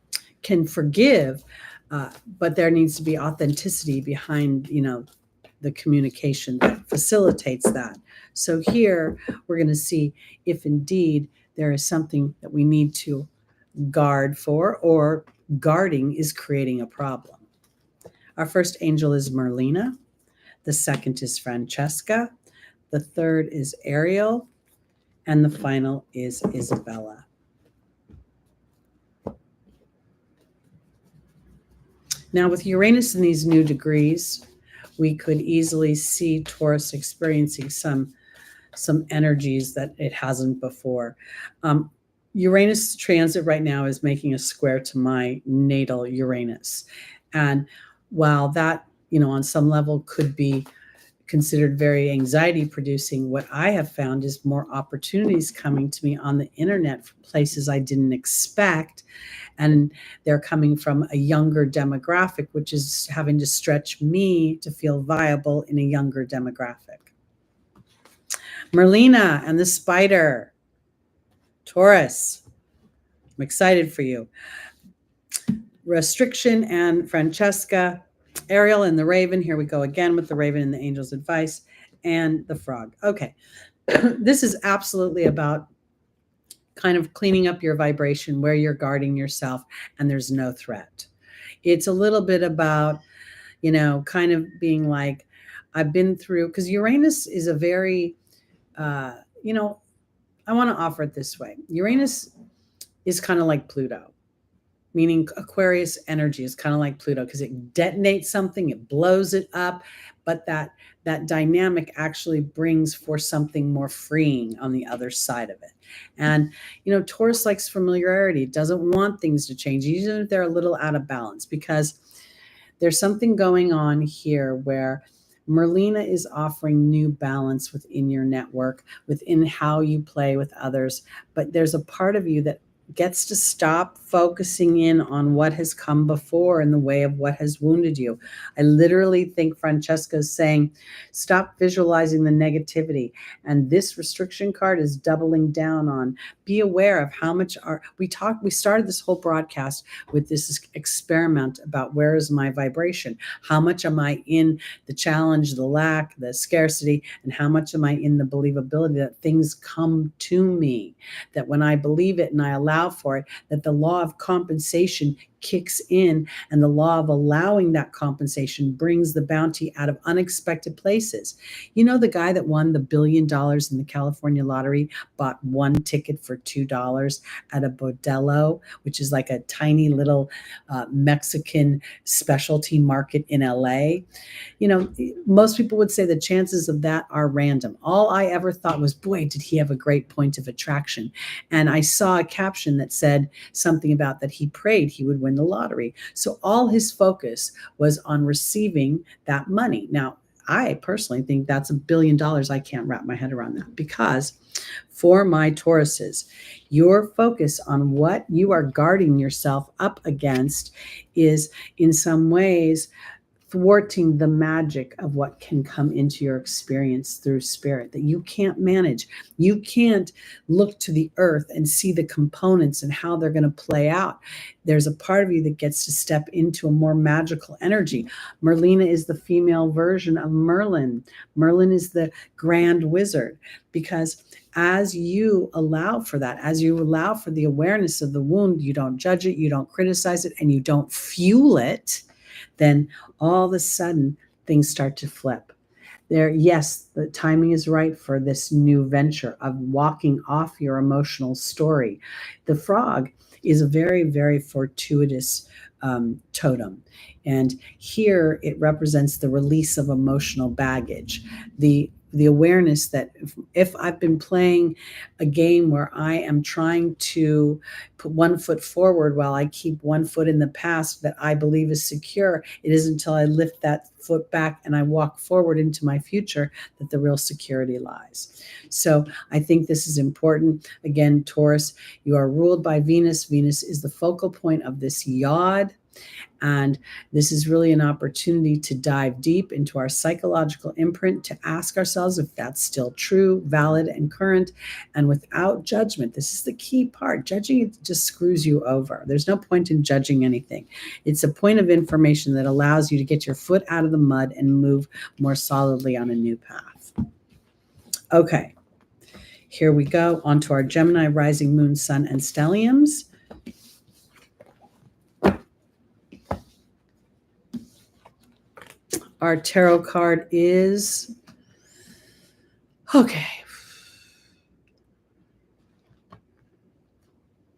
forgive, but there needs to be authenticity behind, the communication that facilitates that. So here we're going to see if indeed there is something that we need to guard for, or guarding is creating a problem. Our first angel is Merlina. The second is Francesca. The third is Ariel. And the final is Isabella. Now with Uranus in these new degrees, we could easily see Taurus experiencing some energies that it hasn't before. Uranus transit right now is making a square to my natal Uranus. And while that, on some level could be considered very anxiety producing, what I have found is more opportunities coming to me on the internet from places I didn't expect. And they're coming from a younger demographic, which is having to stretch me to feel viable in a younger demographic. Merlina and the spider. Taurus. I'm excited for you. Restriction and Francesca. Ariel and the Raven. Here we go again with the Raven and the Angel's Advice and the Frog. Okay. This is absolutely about kind of cleaning up your vibration where you're guarding yourself and there's no threat. It's a little bit about, kind of being like, I've been through, because Uranus is a very, I want to offer it this way. Uranus is kind of like Pluto, meaning Aquarius energy is kind of like Pluto because it detonates something, it blows it up, but that dynamic actually brings for something more freeing on the other side of it. And, Taurus likes familiarity, doesn't want things to change, even if they're a little out of balance, because there's something going on here where Merlina is offering new balance within your network, within how you play with others. But there's a part of you that gets to stop focusing in on what has come before in the way of what has wounded you. I literally think Francesca is saying, stop visualizing the negativity. And this restriction card is doubling down on, be aware of how much we started this whole broadcast with this experiment about where is my vibration? How much am I in the challenge, the lack, the scarcity, and how much am I in the believability that things come to me, that when I believe it and I allow for it, that the law of compensation kicks in, and the law of allowing that compensation brings the bounty out of unexpected places. The guy that won the $1 billion in the California lottery bought one ticket for $2 at a bordello, which is like a tiny little Mexican specialty market in LA. Most people would say the chances of that are random. All I ever thought was, boy, did he have a great point of attraction. And I saw a caption that said something about that he prayed he would win the lottery. So all his focus was on receiving that money. Now, I personally think that's $1 billion. I can't wrap my head around that, because for my Tauruses, your focus on what you are guarding yourself up against is in some ways thwarting the magic of what can come into your experience through spirit that you can't manage. You can't look to the earth and see the components and how they're going to play out. There's a part of you that gets to step into a more magical energy. Merlina is the female version of Merlin. Merlin is the grand wizard, because as you allow for that, as you allow for the awareness of the wound, you don't judge it, you don't criticize it, and you don't fuel it, then all of a sudden things start to flip. Yes, the timing is right for this new venture of walking off your emotional story. The frog is a very, very fortuitous totem. And here it represents the release of emotional baggage, the awareness that if I've been playing a game where I am trying to put one foot forward while I keep one foot in the past that I believe is secure, it isn't until I lift that foot back and I walk forward into my future that the real security lies. So I think this is important. Again, Taurus, you are ruled by Venus. Venus is the focal point of this yod. And this is really an opportunity to dive deep into our psychological imprint, to ask ourselves if that's still true, valid, and current, and without judgment. This is the key part. Judging it just screws you over. There's no point in judging anything. It's a point of information that allows you to get your foot out of the mud and move more solidly on a new path. Okay, here we go onto our Gemini, rising, moon, sun, and stelliums. Our tarot card is, okay,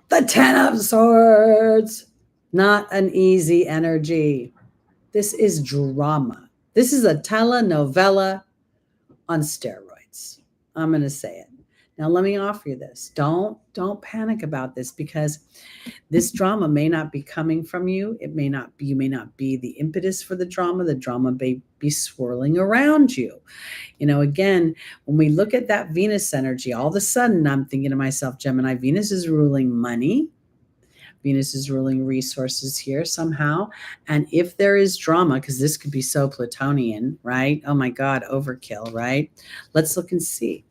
the Ten of Swords. Not an easy energy. This is drama. This is a telenovela on steroids. I'm going to say it. Now, let me offer you this. Don't panic about this, because this drama may not be coming from you. It may not be, you may not be the impetus for the drama. The drama may be swirling around you. Again, when we look at that Venus energy, all of a sudden I'm thinking to myself, Gemini, Venus is ruling money. Venus is ruling resources here somehow. And if there is drama, because this could be so Plutonian, right? Oh my God, overkill, right? Let's look and see.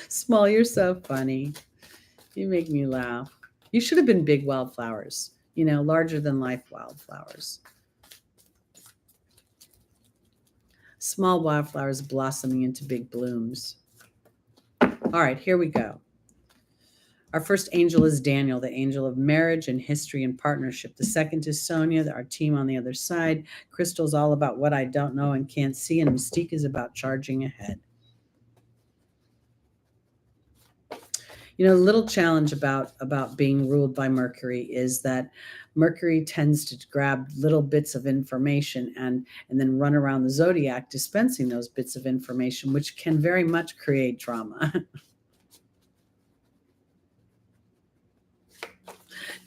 Small, you're so funny. You make me laugh. You should have been big wildflowers, larger than life wildflowers. Small wildflowers blossoming into big blooms. All right, here we go. Our first angel is Daniel, the angel of marriage and history and partnership. The second is Sonia, our team on the other side. Crystal's all about what I don't know and can't see, and Mystique is about charging ahead. A little challenge about being ruled by Mercury is that Mercury tends to grab little bits of information and then run around the zodiac dispensing those bits of information, which can very much create drama.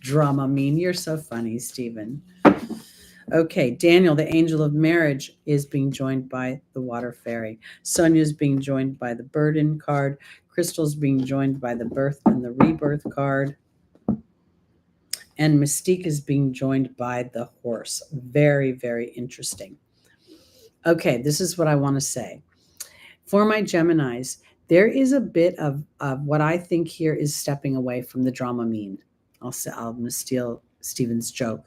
Dramamine, you're so funny, Stephen. Okay, Daniel, the angel of marriage, is being joined by the water fairy. Sonia's being joined by the burden card. Crystal's being joined by the birth and the rebirth card. And Mystique is being joined by the horse. Very, very interesting. Okay, this is what I want to say. For my Geminis, there is a bit of what I think here is stepping away from the Dramamine. I'm going to steal Stephen's joke,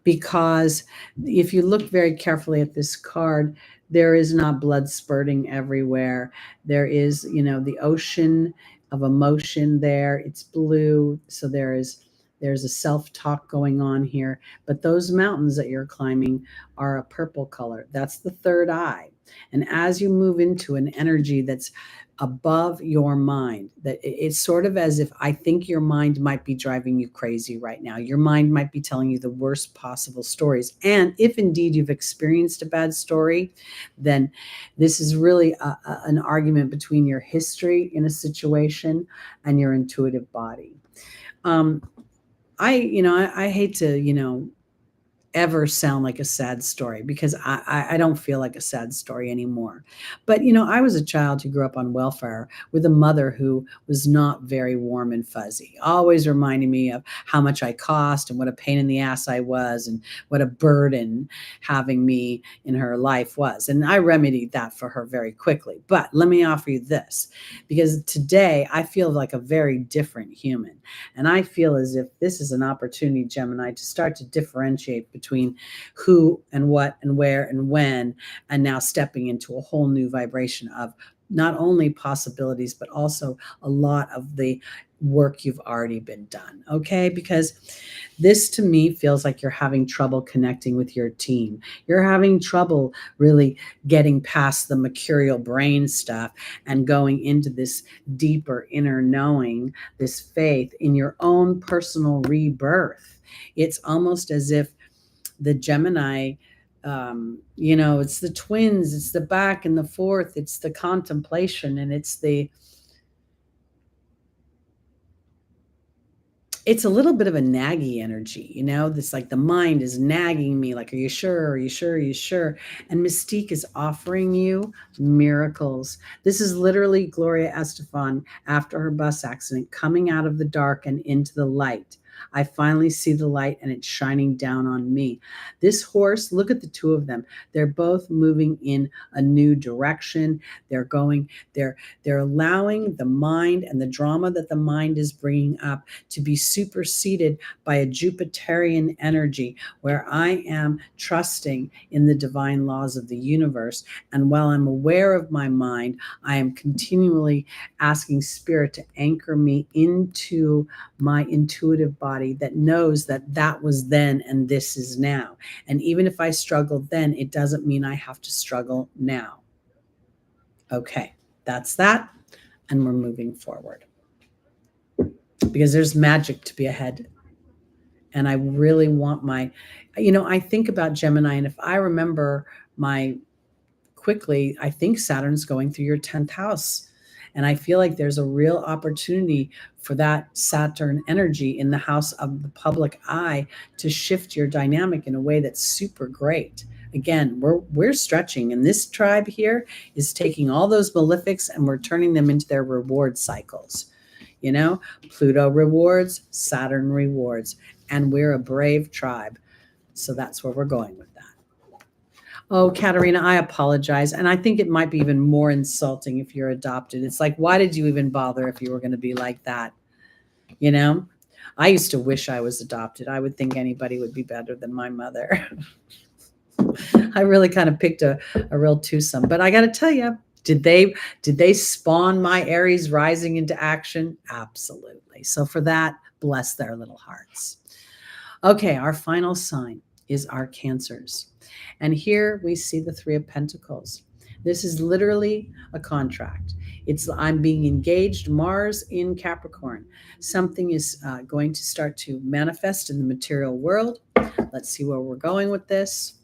because if you look very carefully at this card, there is not blood spurting everywhere. There is, the ocean of emotion there. It's blue. So there's a self-talk going on here. But those mountains that you're climbing are a purple color. That's the third eye. And as you move into an energy that's above your mind, that it's sort of as if I think your mind might be driving you crazy right now. Your mind might be telling you the worst possible stories. And if indeed you've experienced a bad story, then this is really an argument between your history in a situation and your intuitive body. I hate to, ever sound like a sad story, because I don't feel like a sad story anymore. But, I was a child who grew up on welfare with a mother who was not very warm and fuzzy, always reminding me of how much I cost and what a pain in the ass I was and what a burden having me in her life was. And I remedied that for her very quickly. But let me offer you this, because today I feel like a very different human. And I feel as if this is an opportunity, Gemini, to start to differentiate between who and what and where and when, and now stepping into a whole new vibration of not only possibilities, but also a lot of the work you've already been done. Okay. Because this to me feels like you're having trouble connecting with your team. You're having trouble really getting past the mercurial brain stuff and going into this deeper inner knowing, this faith in your own personal rebirth. It's almost as if the Gemini, it's the twins, it's the back and the forth, it's the contemplation, and it's a little bit of a naggy energy, this like the mind is nagging me like, are you sure? Are you sure? Are you sure? And Mystique is offering you miracles. This is literally Gloria Estefan after her bus accident, coming out of the dark and into the light. I finally see the light and it's shining down on me. This horse, look at the two of them. They're both moving in a new direction. They're allowing the mind and the drama that the mind is bringing up to be superseded by a Jupiterian energy where I am trusting in the divine laws of the universe. And while I'm aware of my mind, I am continually asking Spirit to anchor me into my intuitive body that knows that was then and this is now. And even if I struggled then, it doesn't mean I have to struggle now. Okay, that's that. And we're moving forward, because there's magic to be ahead. And I really want I think about Gemini, and if I remember my quickly, I think Saturn's going through your 10th house. And I feel like there's a real opportunity for that Saturn energy in the house of the public eye to shift your dynamic in a way that's super great. Again, we're stretching, and this tribe here is taking all those malefics and we're turning them into their reward cycles. You know, Pluto rewards, Saturn rewards, and we're a brave tribe. So that's where we're going with that. Oh, Katerina, I apologize. And I think it might be even more insulting if you're adopted. It's like, why did you even bother if you were going to be like that? You know, I used to wish I was adopted. I would think anybody would be better than my mother. I really kind of picked a real twosome. But I got to tell you, did they spawn my Aries rising into action? Absolutely. So for that, bless their little hearts. Okay, our final sign is our Cancers. And here we see the Three of Pentacles. This is literally a contract. It's I'm being engaged, Mars in Capricorn. Something is going to start to manifest in the material world. Let's see where we're going with this.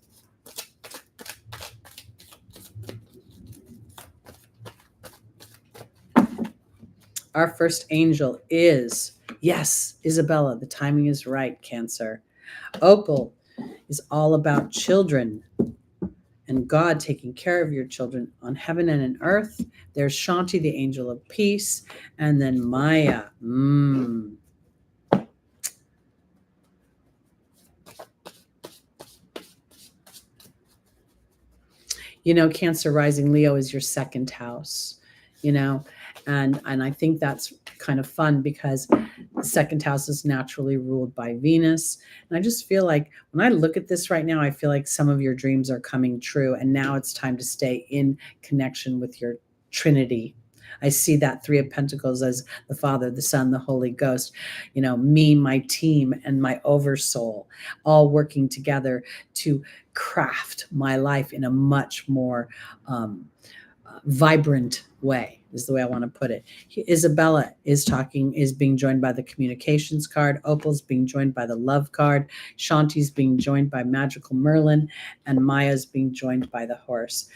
Our first angel is, yes, Isabella. The timing is right, Cancer. Opal is all about children and God taking care of your children on heaven and in earth. There's Shanti, the angel of peace, and then Maya. You know, Cancer rising Leo is your second house, you know, and I think that's kind of fun because the second house is naturally ruled by Venus. And I just feel like when I look at this right now, I feel like some of your dreams are coming true. And now it's time to stay in connection with your Trinity. I see that Three of Pentacles as the Father, the Son, the Holy Ghost, you know, me, my team, and my oversoul, all working together to craft my life in a much more vibrant way, is the way I want to put it. Isabella is being joined by the communications card. Opal's being joined by the love card. Shanti's being joined by Magical Merlin, and Maya's being joined by the horse.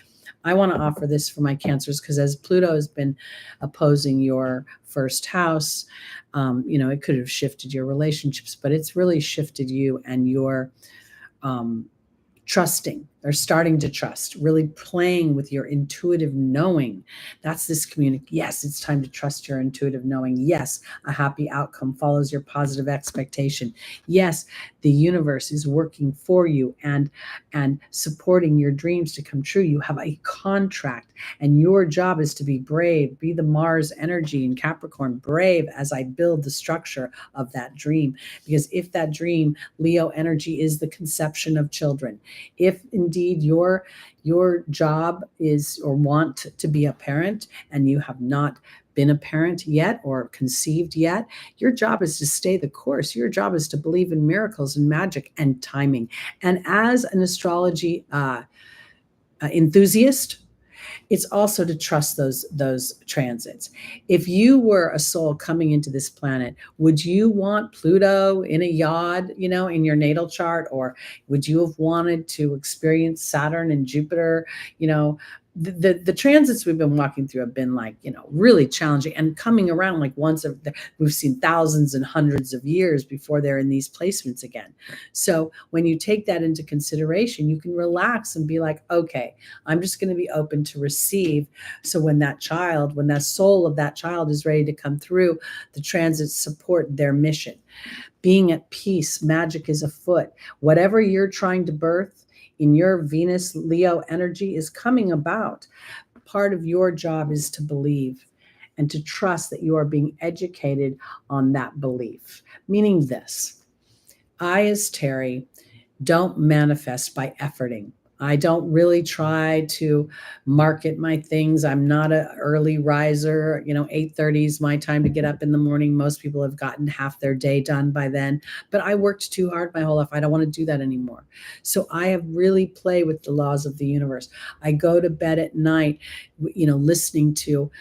I want to offer this for my Cancers because as Pluto has been opposing your first house, you know, it could have shifted your relationships, but it's really shifted you and your trusting or starting to trust, really playing with your intuitive knowing. That's this Yes, it's time to trust your intuitive knowing. Yes, a happy outcome follows your positive expectation. Yes, the universe is working for you and supporting your dreams to come true. You have a contract and your job is to be brave, be the Mars energy in Capricorn, brave as I build the structure of that dream. Because if that dream, Leo energy, is the conception of children, if indeed your job is or want to be a parent and you have not been a parent yet or conceived yet, your job is to stay the course. Your job is to believe in miracles and magic and timing. And as an astrology enthusiast, it's also to trust those transits. If you were a soul coming into this planet, would you want Pluto in a yod, you know, in your natal chart? Or would you have wanted to experience Saturn and Jupiter, you know? The transits we've been walking through have been like, you know, really challenging and coming around like we've seen thousands and hundreds of years before they're in these placements again. So when you take that into consideration, you can relax and be like, okay, I'm just going to be open to receive. So when that soul of that child is ready to come through, the transits support their mission. Being at peace, magic is afoot. Whatever you're trying to birth in your Venus Leo energy is coming about. Part of your job is to believe and to trust that you are being educated on that belief. Meaning this, I as Teri don't manifest by efforting. I don't really try to market my things. I'm not an early riser. You know, 8:30 is my time to get up in the morning. Most people have gotten half their day done by then, but I worked too hard my whole life. I don't want to do that anymore. So I have really played with the laws of the universe. I go to bed at night, you know, listening to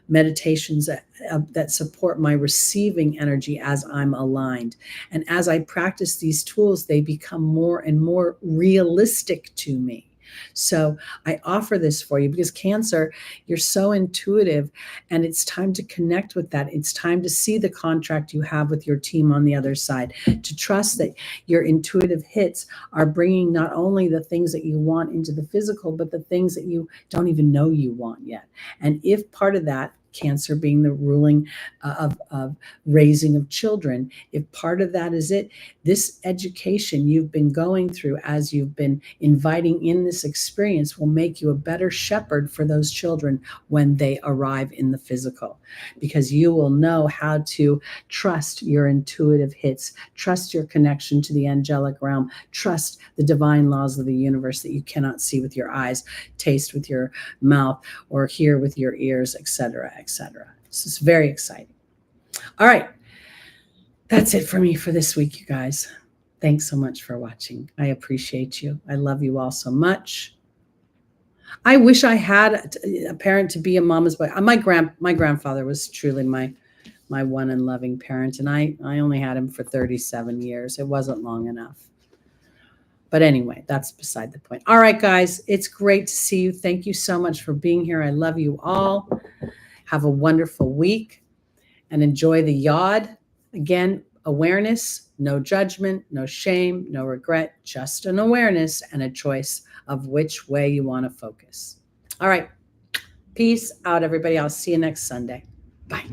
meditations that support my receiving energy as I'm aligned. And as I practice these tools, they become more and more realistic to me. So I offer this for you because Cancer, you're so intuitive, and it's time to connect with that. It's time to see the contract you have with your team on the other side, to trust that your intuitive hits are bringing not only the things that you want into the physical, but the things that you don't even know you want yet. And if part of that, Cancer being the ruling of raising of children, if part of that is it, this education you've been going through as you've been inviting in this experience will make you a better shepherd for those children when they arrive in the physical, because you will know how to trust your intuitive hits, trust your connection to the angelic realm, trust the divine laws of the universe that you cannot see with your eyes, taste with your mouth, or hear with your ears, etc., etc. This is very exciting. All right. That's it for me for this week, you guys. Thanks so much for watching. I appreciate you. I love you all so much. I wish I had a parent to be a mama's boy. My grandfather was truly my one and loving parent, and I only had him for 37 years. It wasn't long enough. But anyway, that's beside the point. All right, guys, it's great to see you. Thank you so much for being here. I love you all. Have a wonderful week and enjoy the yod. Again, awareness, no judgment, no shame, no regret, just an awareness and a choice of which way you want to focus. All right. Peace out, everybody. I'll see you next Sunday. Bye.